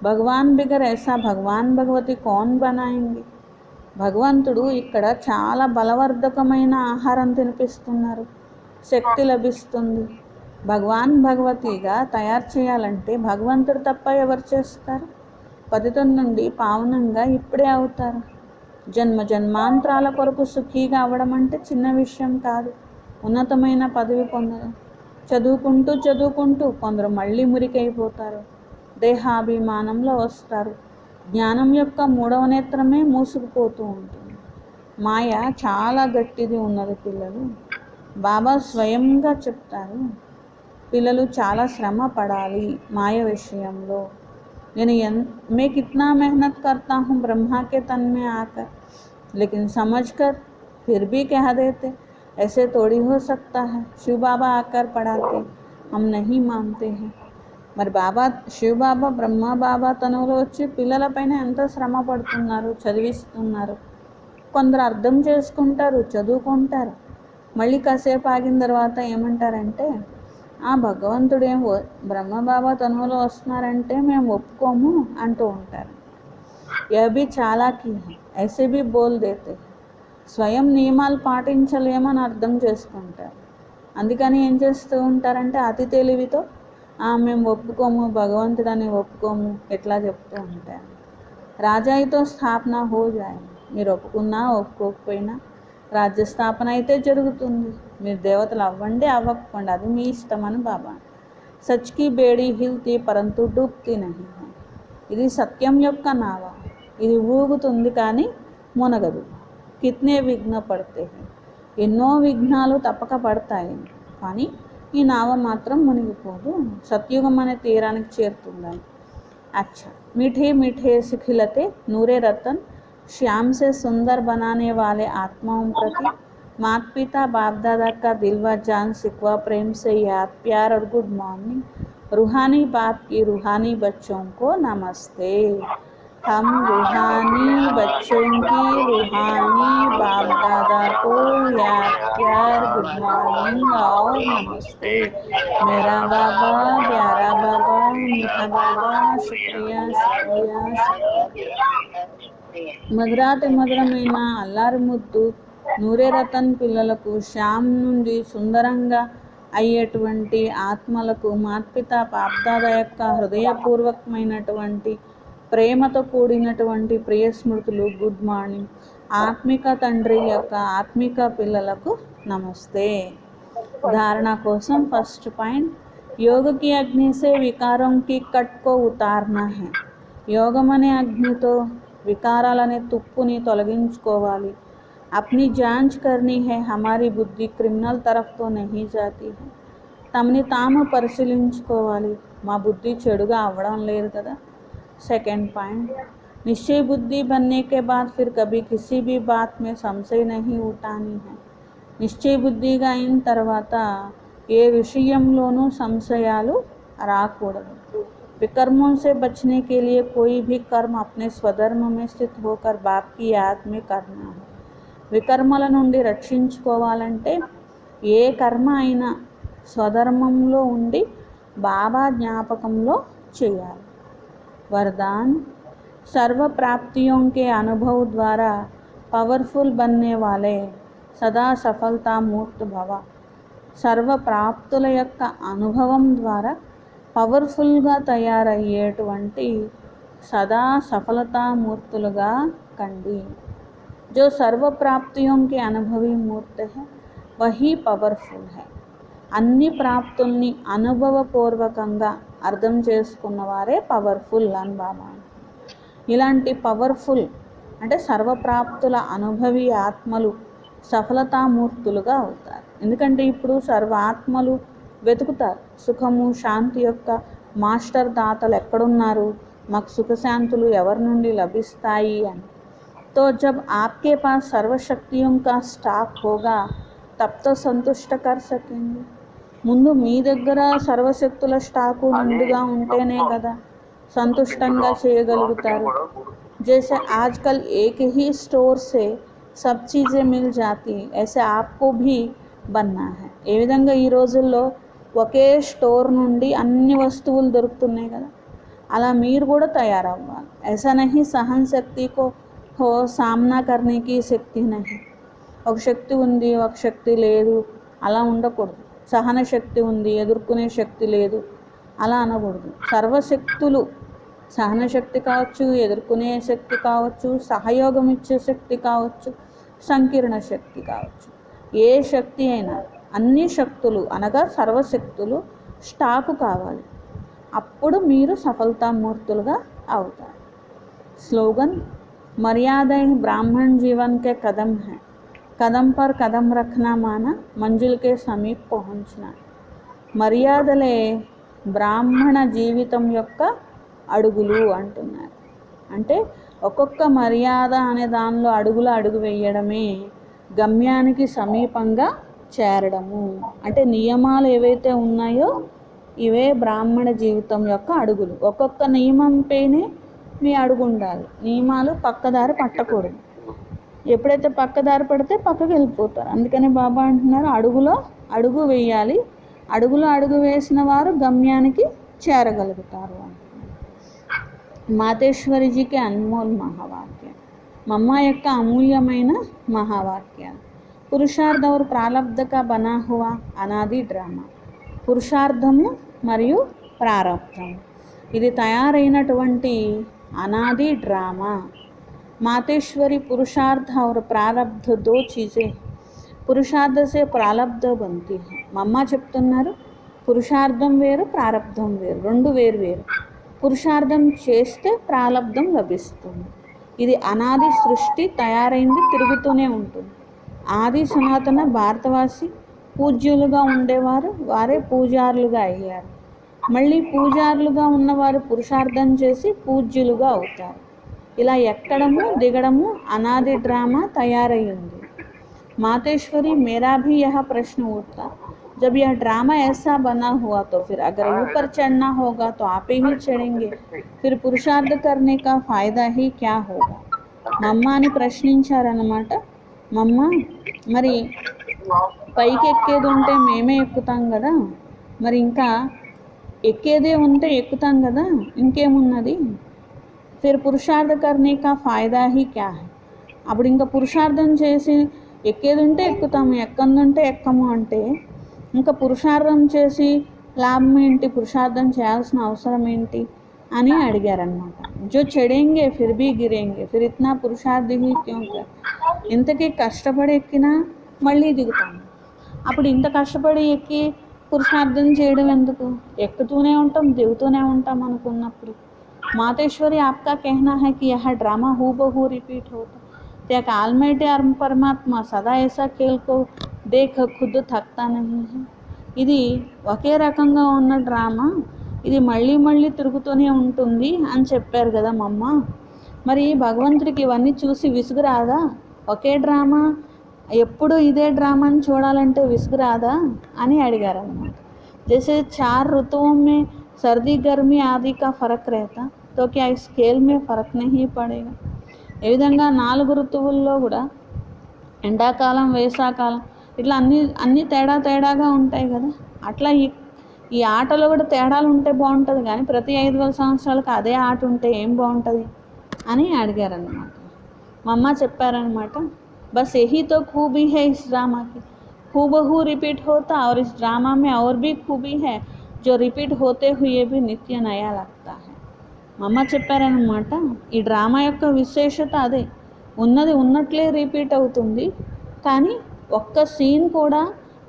భగవాన్ బిగర్ ऐसा భగవాన్ భగవతి కౌన్ బనాయింది. భగవంతుడు ఇక్కడ చాలా బలవర్ధకమైన ఆహారం తినిపిస్తున్నారు, శక్తి లభిస్తుంది. భగవాన్ భగవతిగా తయారు చేయాలంటే భగవంతుడు తప్ప ఎవరు చేస్తారు? పతితం నుండి పావనంగా ఇప్పుడే అవుతారు. జన్మ జన్మాంతరాల కొరకు సుఖీగా అవ్వడం అంటే చిన్న విషయం కాదు. ఉన్నతమైన పదవి పొందడం. చదువుకుంటూ చదువుకుంటూ కొందరు మళ్ళీ మురికైపోతారు, దేహాభిమానంలో వస్తారు. జ్ఞానం యొక్క 3వ నేత్రమే మూసుకుపోతూ ఉంటుంది. మాయ చాలా గట్టిది ఉన్నది పిల్లలు. బాబా స్వయంగా చెప్తారు, పిల్లలు చాలా శ్రమ పడాలి మాయ విషయంలో. मैं कितना मेहनत करता हूँ ब्रह्मा के तन में आकर, लेकिन समझकर फिर भी कह देते ऐसे थोड़ी हो सकता है. शिव बाबा आकर पढ़ाते, हम नहीं मानते हैं. మరి బాబా శివ్ బాబా బ్రహ్మ బాబా తనువులో వచ్చి పిల్లలపైన ఎంత శ్రమ పడుతున్నారు, చదివిస్తున్నారు. కొందరు అర్థం చేసుకుంటారు, చదువుకుంటారు. మళ్ళీ కాసేపు ఆగిన తర్వాత ఏమంటారంటే ఆ భగవంతుడేం బ్రహ్మబాబా తనువులో వస్తున్నారంటే మేము ఒప్పుకోము అంటూ ఉంటారు. यह भी చాలాకీ है, ऐसे भी बोल देते हैं. స్వయం నియమాలు పాటించలేమని అర్థం చేసుకుంటారు. అందుకని ఏం చేస్తూ ఉంటారంటే అతి తెలివితో మేము ఒప్పుకోము, భగవంతుడని ఒప్పుకోము ఎట్లా చెప్తూ ఉంటారు. రాజాయితో స్థాపన హో జాయ్, మీరు ఒప్పుకున్నా ఒప్పుకోకపోయినా రాజ్య స్థాపన అయితే జరుగుతుంది. మీరు దేవతలు అవ్వండి అవ్వకపోండి, అది మీ ఇష్టం అని బాబా. సచ్కి బేడీ హిల్తీ పరంతు డూబ్తీ నహీ హై. ఇది సత్యం యొక్క నావ, ఇది ఊగుతుంది కానీ మునగదు. కిత్నే విఘ్న పడితే, ఎన్నో విఘ్నాలు తప్పక పడతాయి కానీ ఈ నావ మాత్రం మునిగిపోదు, సత్యుగం అనే తీరానికి చేరుతుందని. अच्छा, मीठे मीठे से खिलते नूरे रतन श्याम से सुंदर बनाने वाले आत्माओं प्रति माता पिता बाप दादा का दिल व जान सिकवा प्रेम से याद प्यार और गुड मॉर्निंग. रूहानी बाप की रूहानी बच्चों को नमस्ते. हम रूहानी बच्चों की रूहानी बाप दादा को याद प्यार गुड मॉर्निंग और नमस्ते. मेरा बाबा, प्यारा बाबा, मीठा बाबा, शुक्रिया शुक्रिया शुक्रिया. మధురాతి మధురమైన అల్లారి ముద్దు నూరే రతన్ పిల్లలకు, శ్యామ్ నుండి సుందరంగా అయ్యేటువంటి ఆత్మలకు మాతపిత పాప్దాద యొక్క హృదయపూర్వకమైనటువంటి ప్రేమతో కూడినటువంటి ప్రియ స్మృతులు గుడ్ మార్నింగ్. ఆత్మిక తండ్రి యొక్క ఆత్మిక పిల్లలకు నమస్తే. धारणा కోసం ఫస్ట్ పాయింట్, योग की अग्नि से विकारों की कट को उतारना है. యోగం అనే అగ్నితో వికారాలనే తుప్పుని తొలగించుకోవాలి. अपनी जांच करनी है, हमारी बुद्धि क्रिमिनल तरफ तो नहीं जाती है. తమని తాము పరిశీలించుకోవాలి, మా బుద్ధి చెడుగా అవ్వడం లేదు కదా. सेकंड पॉइंट, निश्चय बुद्धि बनने के बाद फिर कभी किसी भी बात में संशय नहीं उठानी है. నిశ్చయ బుద్ధిగా అయిన తర్వాత ఏ విషయంలోనూ సంశయాలు రాకూడదు. विकर्मों से बचने के लिए कोई भी कर्म अपने स्वधर्म में स्थित होकर बाप की याद में करना है. వికర్మల నుండి రక్షించుకోవాలంటే ఏ కర్మ అయినా స్వధర్మంలో ఉండి బాబా జ్ఞాపకంలో చేయాలి. वरदान, सर्व प्राप्तियों के अनुभव द्वारा पावरफुल बनने वाले సదా సఫలతా మూర్తి భవ. సర్వ ప్రాప్తుల యొక్క అనుభవం ద్వారా పవర్ఫుల్గా తయారయ్యేటువంటి సదా సఫలతామూర్తులుగా కండి. जो सर्व प्राप्तियों के अनुभवी मूर्त है वही పవర్ఫుల్ है. అన్ని ప్రాప్తుల్ని అనుభవపూర్వకంగా అర్థం చేసుకున్న వారే పవర్ఫుల్ అని బాబా. ఇలాంటి పవర్ఫుల్ అంటే సర్వప్రాప్తుల అనుభవి ఆత్మలు సఫలతామూర్తులుగా అవుతారు. ఎందుకంటే ఇప్పుడు సర్వ ఆత్మలు వెతుకుతారు సుఖము శాంతి యొక్క మాస్టర్ దాతలు ఎక్కడున్నారు, మాకు సుఖశాంతులు ఎవరి నుండి లభిస్తాయి అని. तो जब आपके पास सर्वशक्तियों का स्टॉक होगा तब तो संतुष्ट कर सकेंगे. ముందు మీ దగ్గర సర్వశక్తుల స్టాకు నిండుగా ఉంటేనే కదా సంతుష్టంగా చేయగలుగుతారు. जैसे आजकल एक ही स्टोर से सब चीज़ें मिल जाती, ऐसे आपको भी बनना है. ఏ విధంగా ఈ రోజుల్లో ఒకే స్టోర్ నుండి అన్ని వస్తువులు దొరుకుతున్నాయి కదా, అలా మీరు కూడా తయారవ్వాలి. ऐसा नहीं सहन शक्ति को हो सामना करने की శక్తి नहीं. ఒక శక్తి ఉంది ఒక శక్తి లేదు అలా ఉండకూడదు. సహన శక్తి ఉంది ఎదుర్కొనే శక్తి లేదు అలా అనకూడదు. సర్వశక్తులు, సహన శక్తి కావచ్చు, ఎదుర్కొనే శక్తి కావచ్చు, సహయోగం ఇచ్చే శక్తి కావచ్చు, సంకీర్ణ శక్తి కావచ్చు, ఏ శక్తి అయినా అన్ని శక్తులు అనగా సర్వశక్తులు స్టాకు కావాలి. అప్పుడు మీరు సఫలతామూర్తులుగా అవుతారు. స్లోగన్, मर्यादा ब्राह्मण जीवन के कदम है, कदम पर कदम रखना माना मंजिल के समीप पहुंचना. మర్యాదలే బ్రాహ్మణ జీవితం యొక్క అడుగులు అంటున్నారు. అంటే ఒక్కొక్క మర్యాద అనే దానిలో అడుగు వేయడమే గమ్యానికి సమీపంగా చేరడము. అంటే నియమాలు ఏవైతే ఉన్నాయో ఇవే బ్రాహ్మణ జీవితం యొక్క అడుగులు. ఒక్కొక్క నియమం పైనే మీ అడుగు ఉండాలి. నియమాలు పక్కదారి పట్టకూడదు. ఎప్పుడైతే పక్కదారి పడితే పక్కకి వెళ్ళిపోతారు. అందుకని బాబా అంటున్నారు అడుగులో అడుగు వేయాలి, అడుగులో అడుగు వేసిన వారు గమ్యానికి చేరగలుగుతారు అని. మాతేశ్వరిజీకి అన్మోల్ మహావాక్యం, మమ్మ యొక్క అమూల్యమైన మహావాక్యాలు. పురుషార్థ और प्रारब्ध का बना हुआ అనాది డ్రామా. పురుషార్థము మరియు ప్రారబ్ధం, ఇది తయారైనటువంటి అనాది డ్రామా. मातेश्वरी पुरुषार्थ और प्रारब्ध दो चीज़ें, పురుషార్థ से प्रारब्ध बनती है. మమ్మ చెప్తున్నారు పురుషార్థం వేరు ప్రారబ్ధం వేరు, రెండు వేరు వేరు. పురుషార్థం చేస్తే ప్రారబ్ధం లభిస్తుంది. ఇది అనాది సృష్టి తయారైంది, తిరుగుతూనే ఉంటుంది. ఆది సనాతన భారతవాసి పూజ్యులుగా ఉండేవారు, వారే పూజారులుగా అయ్యారు. మళ్ళీ పూజారులుగా ఉన్నవారు పురుషార్థం చేసి పూజ్యులుగా అవుతారు. ఇలా ఎక్కడము దిగడము అనాది డ్రామా తయారయ్యింది. मातेश्वरी मेरा भी यह प्रश्न उठता, जब यह ड्रामा ऐसा बना हुआ तो फिर अगर ऊपर चढ़ना होगा तो आप ही चढ़ेंगे, फिर पुरुषार्थ करने का फ़ायदा ही क्या होगा. మమ్మ అని ప్రశ్నించారన్నమాట. మమ్మ, మరి పైకి ఎక్కేది ఉంటే మేమే ఎక్కుతాం కదా, మరి ఇంకా ఎక్కేదే ఉంటే ఎక్కుతాం కదా, ఇంకేమున్నది. ఫిర్ పురుషార్థ కర్నే కా ఫాయిదా హీ క్యా హై. అప్పుడు ఇంకా పురుషార్థం చేసి ఎక్కేది ఉంటే ఎక్కుతాము, ఎక్కందుంటే ఎక్కము అంటే ఇంకా పురుషార్థం చేసి లాభం ఏంటి, పురుషార్థం చేయాల్సిన అవసరం ఏంటి అని అడిగారనమాట. జో చెడేంగే ఫిర్ భీ గిరేంగే ఫిర్ ఇత్నా పురుషార్థి హీ క్యోं కర్. ఇంతకీ కష్టపడి ఎక్కినా మళ్ళీ దిగుతాము, అప్పుడు ఇంత కష్టపడి ఎక్కి పురుషార్థం చేయడం ఎందుకు, ఎక్కుతూనే ఉంటాం దిగుతూనే ఉంటాం అనుకున్నప్పుడు. मातेश्वरी आपका कहना है कि यह ड्रामा हूबहू रिपीट होता, त्या कालमेटे परमात्मा सदा ऐसा खेल को देख खुद थकता नहीं है. ఇది ఒకే రకంగా ఉన్న డ్రామా, ఇది మళ్ళీ మళ్ళీ తిరుగుతూనే ఉంటుంది అని చెప్పారు కదా మమ్మ. మరి భగవంతుడికి ఇవన్నీ చూసి విసుగు రాదా? ఒకే డ్రామా ఎప్పుడు ఇదే డ్రామాని చూడాలంటే విసుగు రాదా అని అడిగారు అన్నమాట. जैसे 4 ऋतुओं में सर्दी गर्मी आदि का फ़र्क रहता तो क्या इस खेल में फ़र्क नहीं पड़ेगा. ఏ విధంగా 4 ఋతువుల్లో కూడా ఎండాకాలం వేసవకాలం ఇట్లా అన్ని తేడాగా ఉంటాయి కదా, అట్లా ఈ ఆటలో కూడా తేడాలు ఉంటే బాగుంటుంది, కానీ ప్రతి 5,000 సంవత్సరాలకు అదే ఆట ఉంటే ఏం బాగుంటుంది అని అడిగారనమాట. మా అమ్మ చెప్పారనమాట, బస్ यही तो खूबी है इस ड्रामा की, हूबहू रिपीट होता और इस ड्रामा में और भी खूबी है जो रिपीट होते हुए भी नित्य नया लगता है. మా అమ్మ చెప్పారనమాట, ఈ డ్రామా యొక్క విశేషత అదే, ఉన్నది ఉన్నట్లే రిపీట్ అవుతుంది, కానీ ఒక్క సీన్ కూడా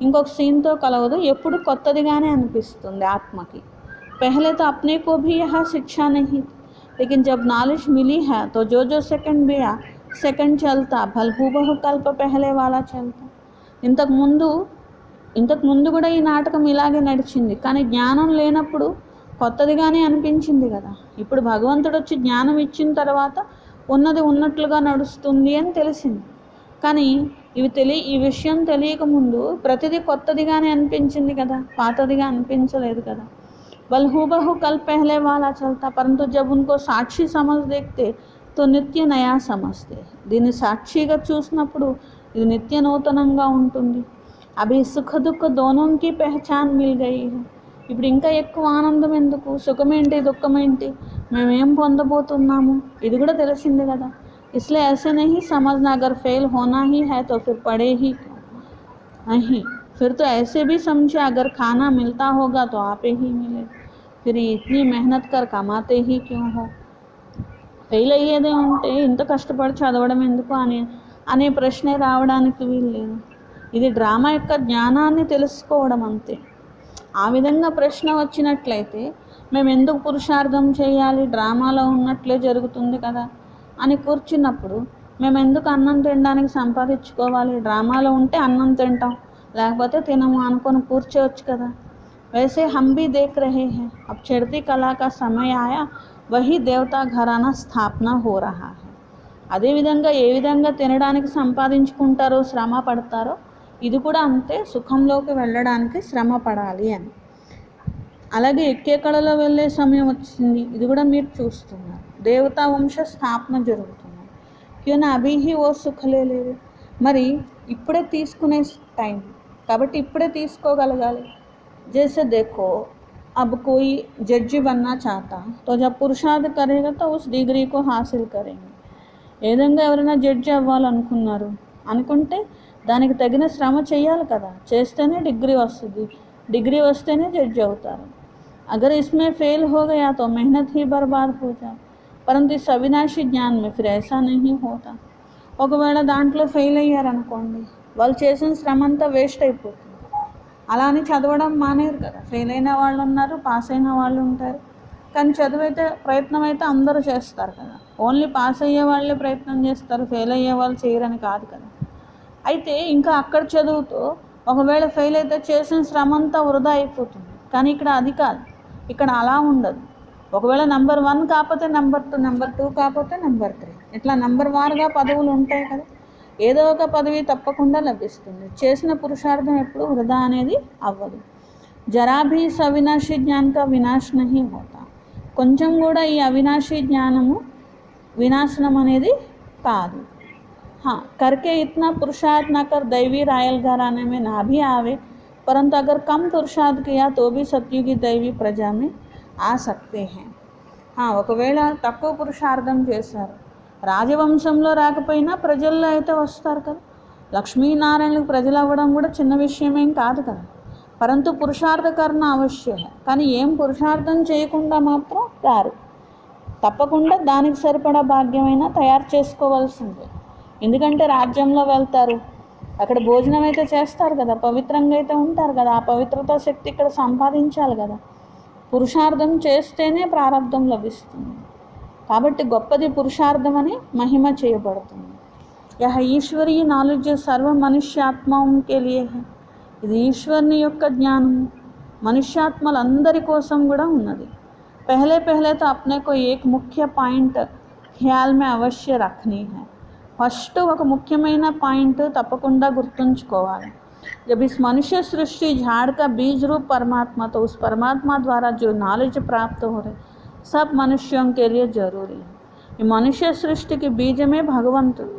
ఇంకొక సీన్తో కలవదు, ఎప్పుడు కొత్తదిగానే అనిపిస్తుంది ఆత్మకి. पहले तो अपने को भी यह शिक्षा नहीं, लेकिन जब नॉलेज मिली है तो जो सेकंड गया सेकंड चलता भल हूबहू कल्प पहले वाला चलता. ఇంతకు ముందు కూడా ఈ నాటకం ఇలాగే నడిచింది, కానీ జ్ఞానం లేనప్పుడు కొత్తదిగానే అనిపించింది కదా. ఇప్పుడు భగవంతుడు వచ్చి జ్ఞానం ఇచ్చిన తర్వాత ఉన్నది ఉన్నట్లుగా నడుస్తుంది అని తెలిసింది, కానీ ఈ విషయం తెలియకముందు ప్రతిదీ కొత్తదిగానే అనిపించింది కదా, పాతదిగా అనిపించలేదు కదా. बल हूबहू कल पहले वाला चलता, परंतु जब उनको साक्षी समझ देखते तो నిత్య నయా సమస్తే. దీన్ని సాక్షిగా చూసినప్పుడు ఇది నిత్య నూతనంగా ఉంటుంది. అభి సుఖ దుఃఖ దోనోంకి పెహచాన్ మిల్ గయి హై. ఇప్పుడు ఇంకా ఎక్కువ ఆనందం ఎందుకు, సుఖమేంటి దుఃఖమేంటి, మేమేం పొందబోతున్నాము ఇది కూడా తెలిసింది కదా. इसलिए ऐसे नहीं समझना अगर फेल होना ही है तो फिर पढ़े ही नहीं, फिर तो ऐसे भी समझे अगर खाना मिलता होगा तो आप ही मिले, फिर इतनी मेहनत कर कमाते ही क्यों हो. ఫెయిల్ అయ్యేదే ఉంటే ఇంత కష్టపడి చదవడం ఎందుకు అనే ప్రశ్నే రావడానికి వీల్లేదు. ఇది డ్రామా యొక్క జ్ఞానాన్ని తెలుసుకోవడం అంతే. ఆ విధంగా ప్రశ్న వచ్చినట్లయితే మేము ఎందుకు పురుషార్థం చేయాలి, డ్రామాలో ఉన్నట్లే జరుగుతుంది కదా అని కూర్చున్నప్పుడు మేము ఎందుకు అన్నం తినడానికి సంపాదించుకోవాలి, డ్రామాలో ఉంటే అన్నం తింటాం లేకపోతే తినము అనుకొని కూర్చోవచ్చు కదా. वैसे हम भी देख रहे हैं, अब चढ़ती कला का समय आया, वही देवता घराना స్థాపన हो रहा है. అదేవిధంగా ఏ విధంగా తినడానికి సంపాదించుకుంటారో శ్రమ పడతారో ఇది కూడా అంతే, సుఖంలోకి వెళ్ళడానికి శ్రమ పడాలి అని. అలాగే ఎక్కే కళలో వెళ్ళే సమయం వచ్చింది, ఇది కూడా మీరు చూస్తున్నారు. దేవతా వంశ స్థాపన జరుగుతుంది. క్యూన అభి హీ ఓ సుఖలే లేదు, మరి ఇప్పుడే తీసుకునే టైం కాబట్టి ఇప్పుడే తీసుకోగలగాలి. जैसे देखो, अब कोई जड्जी बनना चाहता तो जब पुरुषार्थ करेगा तो उस डिग्री को हासिल करेंगे. ఏ విధంగా ఎవరైనా జడ్జి అవ్వాలనుకున్నారు అనుకుంటే దానికి తగిన శ్రమ చేయాలి కదా, చేస్తేనే డిగ్రీ వస్తుంది, డిగ్రీ వస్తేనే జడ్జి అవుతారు. अगर इसमें फेल हो गया तो मेहनत ही बर्बाद हो जाए. परंतु इस अविनाशी ज्ञान में फिर ऐसा नहीं होता. ఒకవేళ దాంట్లో ఫెయిల్ అయ్యారనుకోండి, వాళ్ళు చేసిన శ్రమ అంతా వేస్ట్ అయిపోతుంది. అలా అని చదవడం మానేరు కదా. ఫెయిల్ అయిన వాళ్ళు ఉన్నారు, పాస్ అయిన వాళ్ళు ఉంటారు. కానీ చదువైతే ప్రయత్నం అయితే అందరూ చేస్తారు కదా. ఓన్లీ పాస్ అయ్యే వాళ్ళే ప్రయత్నం చేస్తారు, ఫెయిల్ అయ్యే వాళ్ళు చేయరని కాదు కదా. అయితే ఇంకా అక్కడ చదువుతో ఒకవేళ ఫెయిల్ అయితే చేసిన శ్రమ అంతా వృధా అయిపోతుంది. కానీ ఇక్కడ అది కాదు, ఇక్కడ అలా ఉండదు. ఒకవేళ నెంబర్ 1 కాకపోతే నెంబర్ 2, నెంబర్ 2 కాకపోతే నెంబర్ 3, ఇట్లా నెంబర్ వారుగా పదవులు ఉంటాయి కదా. ఏదో ఒక పదవి తప్పకుండా లభిస్తుంది. చేసిన పురుషార్థం ఎప్పుడు వృధా అనేది అవ్వదు. జరా భీ ఇస్ అవినాశీ జ్ఞాన్ కా వినాశ్ నహీ హోతా. కొంచెం కూడా ఈ అవినాశీ జ్ఞానము వినాశనం అనేది కాదు. हाँ, करके इतना पुरुषार्थ न कर दैवी रायल घराने में ना भी आवे, परंतु अगर कम पुरुषार्थ किया तो भी सत्युगी दैवी प्रजा में आ सकते हैं. ఒకవేళ తక్కువ పురుషార్థం చేశారు, రాజవంశంలో రాకపోయినా ప్రజల్లో అయితే వస్తారు కదా. లక్ష్మీనారాయణలకు ప్రజలు అవ్వడం కూడా చిన్న విషయమేం కాదు కదా. పరంతు పురుషార్థ కర్ణ అవశ్యం. కానీ ఏం పురుషార్థం చేయకుండా మాత్రం రారు. తప్పకుండా దానికి సరిపడా భాగ్యమైనా తయారు చేసుకోవాల్సిందే. ఎందుకంటే రాజ్యంలో వెళ్తారు, అక్కడ భోజనం అయితే చేస్తారు కదా, పవిత్రంగా అయితే ఉంటారు కదా. ఆ పవిత్రతా శక్తి ఇక్కడ సంపాదించాలి కదా. పురుషార్థం చేస్తేనే ప్రారంధం లభిస్తుంది. కాబట్టి గొప్పది పురుషార్థం అని మహిమ చేయబడుతుంది. యహ ఈశ్వరీయ నాలెడ్జ్ సర్వ మనుష్యాత్మకే లియే హై. ఇది ఈశ్వరుని యొక్క జ్ఞానము మనుష్యాత్మలందరి కోసం కూడా ఉన్నది. పహలే పహలే తో అప్నే కో ఏక్ ముఖ్య పాయింట్ ఖ్యాల్ మే అవశ్య రఖనీ హై. ఫస్ట్ ఒక ముఖ్యమైన పాయింట్ తప్పకుండా గుర్తుంచుకోవాలి. जब इस मनुष्य सृष्टि झाड़ का बीज रूप परमात्मा, तो उस परमात्मा द्वारा जो नॉलेज प्राप्त हो रहे सब मनुष्यों के लिए जरूरी है. ఈ మనుష్య సృష్టికి బీజమే భగవంతుడు.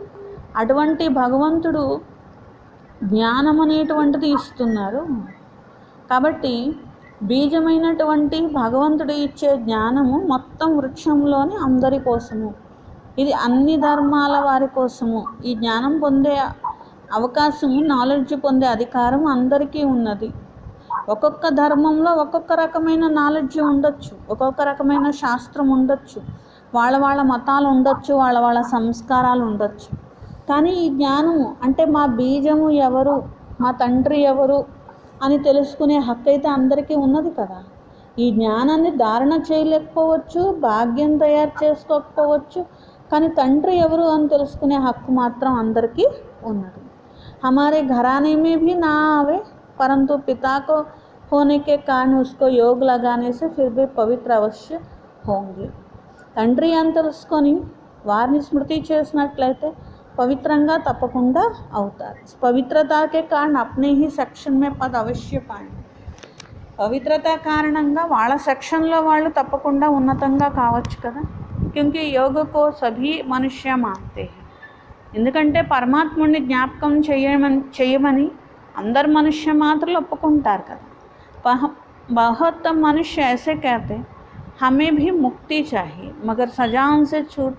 అటువంటి భగవంతుడు జ్ఞానం అనేటువంటిది ఇస్తున్నారు. కాబట్టి బీజమైనటువంటి భగవంతుడు ఇచ్చే జ్ఞానము మొత్తం వృక్షంలోని అందరి కోసము. ఇది అన్ని ధర్మాల వారి కోసము. ఈ జ్ఞానం పొందే అవకాశము, నాలెడ్జ్ పొందే అధికారం అందరికీ ఉన్నది. ఒక్కొక్క ధర్మంలో ఒక్కొక్క రకమైన నాలెడ్జ్ ఉండొచ్చు, ఒక్కొక్క రకమైన శాస్త్రం ఉండొచ్చు, వాళ్ళ వాళ్ళ మతాలు ఉండొచ్చు, వాళ్ళ వాళ్ళ సంస్కారాలు ఉండొచ్చు. కానీ ఈ జ్ఞానము అంటే మా బీజము ఎవరు, మా తండ్రి ఎవరు అని తెలుసుకునే హక్కు అయితే అందరికీ ఉన్నది కదా. ఈ జ్ఞానాన్ని ధారణ చేయలేకపోవచ్చు, భాగ్యం తయారు చేసుకోకపోవచ్చు, కానీ తండ్రి ఎవరు అని తెలుసుకునే హక్కు మాత్రం అందరికీ ఉన్నది. हमारे घराने में भी ना आवे, परंतु पिता को होने के कारण उसको योग लगाने से फिर भी पवित्र अवश्य होंगे. తండ్రి అని తెలుసుకొని వారిని స్మృతి చేసినట్లయితే పవిత్రంగా తప్పకుండా అవుతారు. పవిత్రతాకే కారణ అప్నే హీ సెక్షన్ మే పద్ అవశ్య పాయింట్. పవిత్రత కారణంగా వాళ్ళ సెక్షన్లో వాళ్ళు తప్పకుండా ఉన్నతంగా కావచ్చు కదా. క్యూంకి యోగకో సభీ మనుష్య మాన్తే హై. ఎందుకంటే పరమాత్ముడిని జ్ఞాపకం చేయమని అందరు మనుష్య మాత్రలు ఒప్పుకుంటారు కదా. बहुत मनुष्य ऐसे कहते हमें भी मुक्ति चाहिए, मगर सजाओं से छूट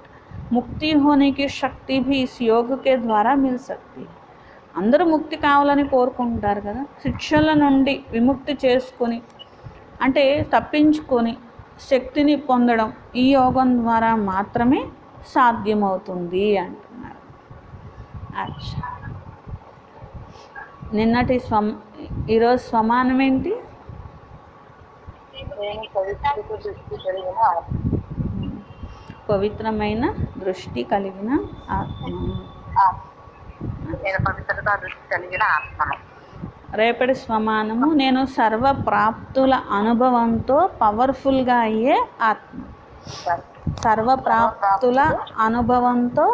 मुक्ति होने की शक्ति भी इस योग के द्वारा मिल सकती है. అందరూ ముక్తి కావాలని కోరుకుంటారు కదా. శిక్షల నుండి విముక్తి చేసుకొని అంటే తప్పించుకొని శక్తిని పొందడం ఈ యోగం ద్వారా మాత్రమే సాధ్యమవుతుంది అంటున్నారు. అచ్చా, నిన్నటి ఈరోజు స్వమానం ఏంటి? పవిత్రమైన దృష్టి కలిగిన ఆత్మ. రేపటి స్వమానము నేను సర్వ ప్రాప్తుల అనుభవంతో పవర్ఫుల్గా అయ్యే ఆత్మ. సర్వ ప్రాప్తుల అనుభవంతో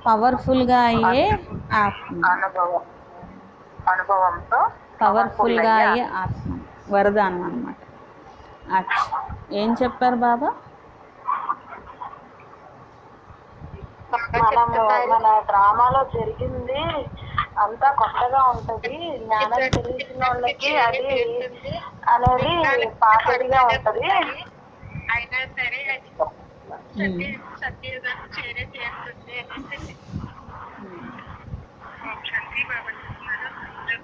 పవర్ఫుల్గా అయ్యే ఆత్మ.
అనుభవంతో
పవర్ఫుల్గా అయ్యే ఆత్మ వరదానం అన్నమాట. అచ్చా, ఏం చెప్పారు బాబా?
మన డ్రామాలో జరిగింది అంతా కొత్తగా ఉంటది. జ్ఞానం తెలిసిన వాళ్ళకి అది అనేది పాతదిగా ఉంటది.
అయినా సరే అది సత్యయుగాన్ని చేరే చేస్తుంది అనేసి శాంతి బాబా చెప్తున్నారు.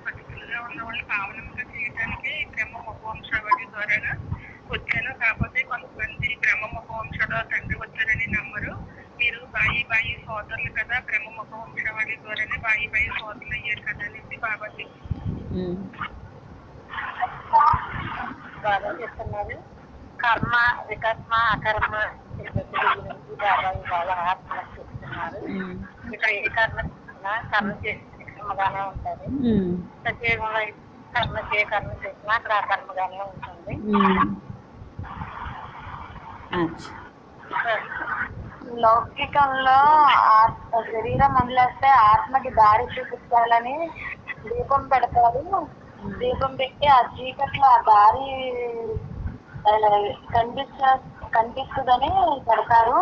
పర్టికులర్గా ఉన్న వాళ్ళు పావనంగా చేయడానికి బ్రహ్మ ముఖవంశావళి ద్వారా వచ్చాను. కాకపోతే కొంతమంది బ్రహ్మ ముఖవంశంలో తండ్రి వచ్చారని నమ్మరు. మీరు బాయి సోదరులు కదా, బ్రహ్మ ముఖవంశావళి ద్వారానే బాయి సోదరులు అయ్యారు కదా అనేసి బాబా చెప్తున్నారు. కర్మ వికర్మ అకర్మ గురించి బాబా ఇవాళ ఆత్మ చెప్తున్నారు. ఇక్కడ ఏ కర్మ చేసిన కర్మగానే ఉంటుంది. ప్రత్యేకంగా కర్మ చేసినా అక్కడ కర్మగానే ఉంటుంది. లౌకికంలో శరీరం వదిలేస్తే ఆత్మకి దారి చూపించాలని దీపం పెడతారు. దీపం పెట్టి ఆ చీకట్లో ఆ దారి కనిపిస్తుందని పెడతారు.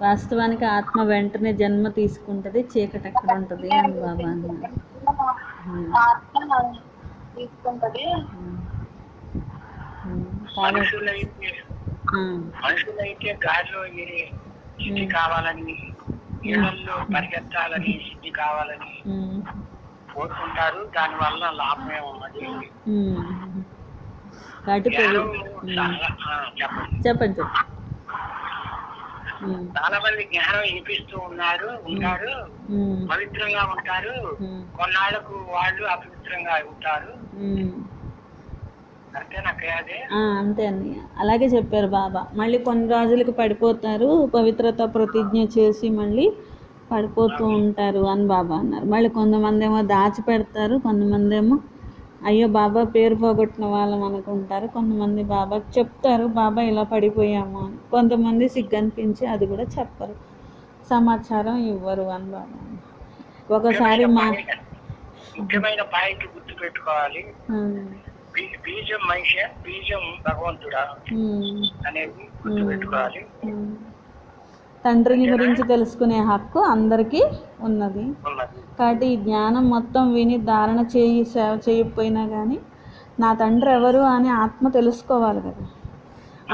వాస్తవానికి ఆత్మ వెంటనే జన్మ తీసుకుంటది, చీకటి ఎక్కడ ఉంటది అని బాబా అన్నారు.
ఆత్మ తీసుకుంటది.
మనుషులైతే గాలిలో సిద్ధి కావాలని, నీళ్ళల్లో పరిగెత్తాలని, సిద్ధి కావాలని కోరుకుంటారు. దాని వల్ల లాభమే ఉన్నది.
చెప్పండి.
చాలా మంది జ్ఞానం వినిపిస్తూ ఉంటారు, పవిత్రంగా ఉంటారు. కొన్నాళ్లకు వాళ్ళు అపవిత్రంగా ఉంటారు.
అంతే అండి, అలాగే చెప్పారు బాబా. మళ్ళీ కొన్ని రోజులకి పడిపోతారు, పవిత్రత ప్రతిజ్ఞ చేసి మళ్ళీ పడిపోతూ ఉంటారు అని బాబా అన్నారు. మళ్ళీ కొంతమంది ఏమో దాచిపెడతారు, కొంతమంది ఏమో అయ్యో బాబా పేరు పోగొట్టిన వాళ్ళం అనుకుంటారు. కొంతమంది బాబాకి చెప్తారు బాబా ఇలా పడిపోయాము అని. కొంతమంది సిగ్గనిపించి అది కూడా చెప్పరు, సమాచారం ఇవ్వరు అని బాబా. ఒకసారి
ముఖ్యమైన పాయింట్ గుర్తు పెట్టుకోవాలి. బీజం మనిషి, బీజం భగవంతుడా అనేది గుర్తు పెట్టుకోవాలి.
తండ్రిని గురించి తెలుసుకునే హక్కు అందరికీ ఉన్నది. కాబట్టి ఈ జ్ఞానం మొత్తం విని ధారణ సేవ చేయకపోయినా కానీ నా తండ్రి ఎవరు అని ఆత్మ తెలుసుకోవాలి కదా.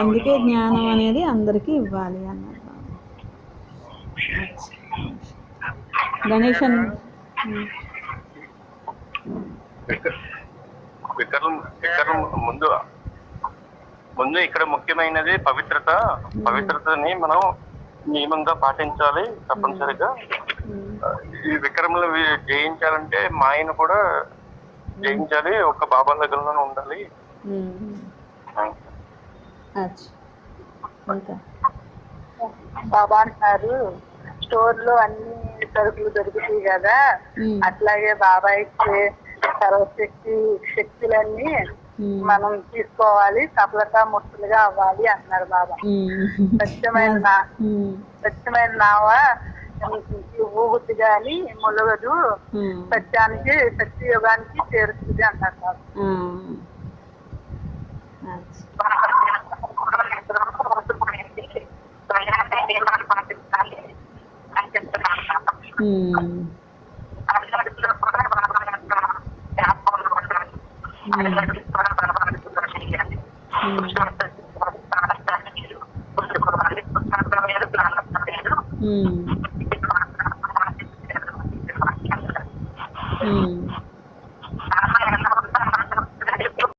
అందుకే జ్ఞానం అనేది అందరికీ ఇవ్వాలి అన్నారు బాబా. గణేశన్
ముందు ఇక్కడ ముఖ్యమైనది పవిత్రతని మనం నియమంగా పాటించాలి తప్పనిసరిగా. ఈ విక్రమలు జయించాలంటే మాయను కూడా జయించాలి, ఒక్క బాబా దగ్గరలోనే ఉండాలి.
బాబా అంటున్నారు స్టోర్ లో అన్ని సరుకులు దొరుకుతాయి కదా, అట్లాగే బాబాయ్ శక్తులన్నీ మనం తీసుకోవాలి, సఫలతా ముక్తులుగా అవ్వాలి అన్నారు బాబా. స్వచ్ఛమైన నావ ఊగుద్ది గాని మొలగదు, సత్యానికి సత్యయుగానికి చేరుతుంది అన్నారు బాబా. అని చెప్తున్నారు.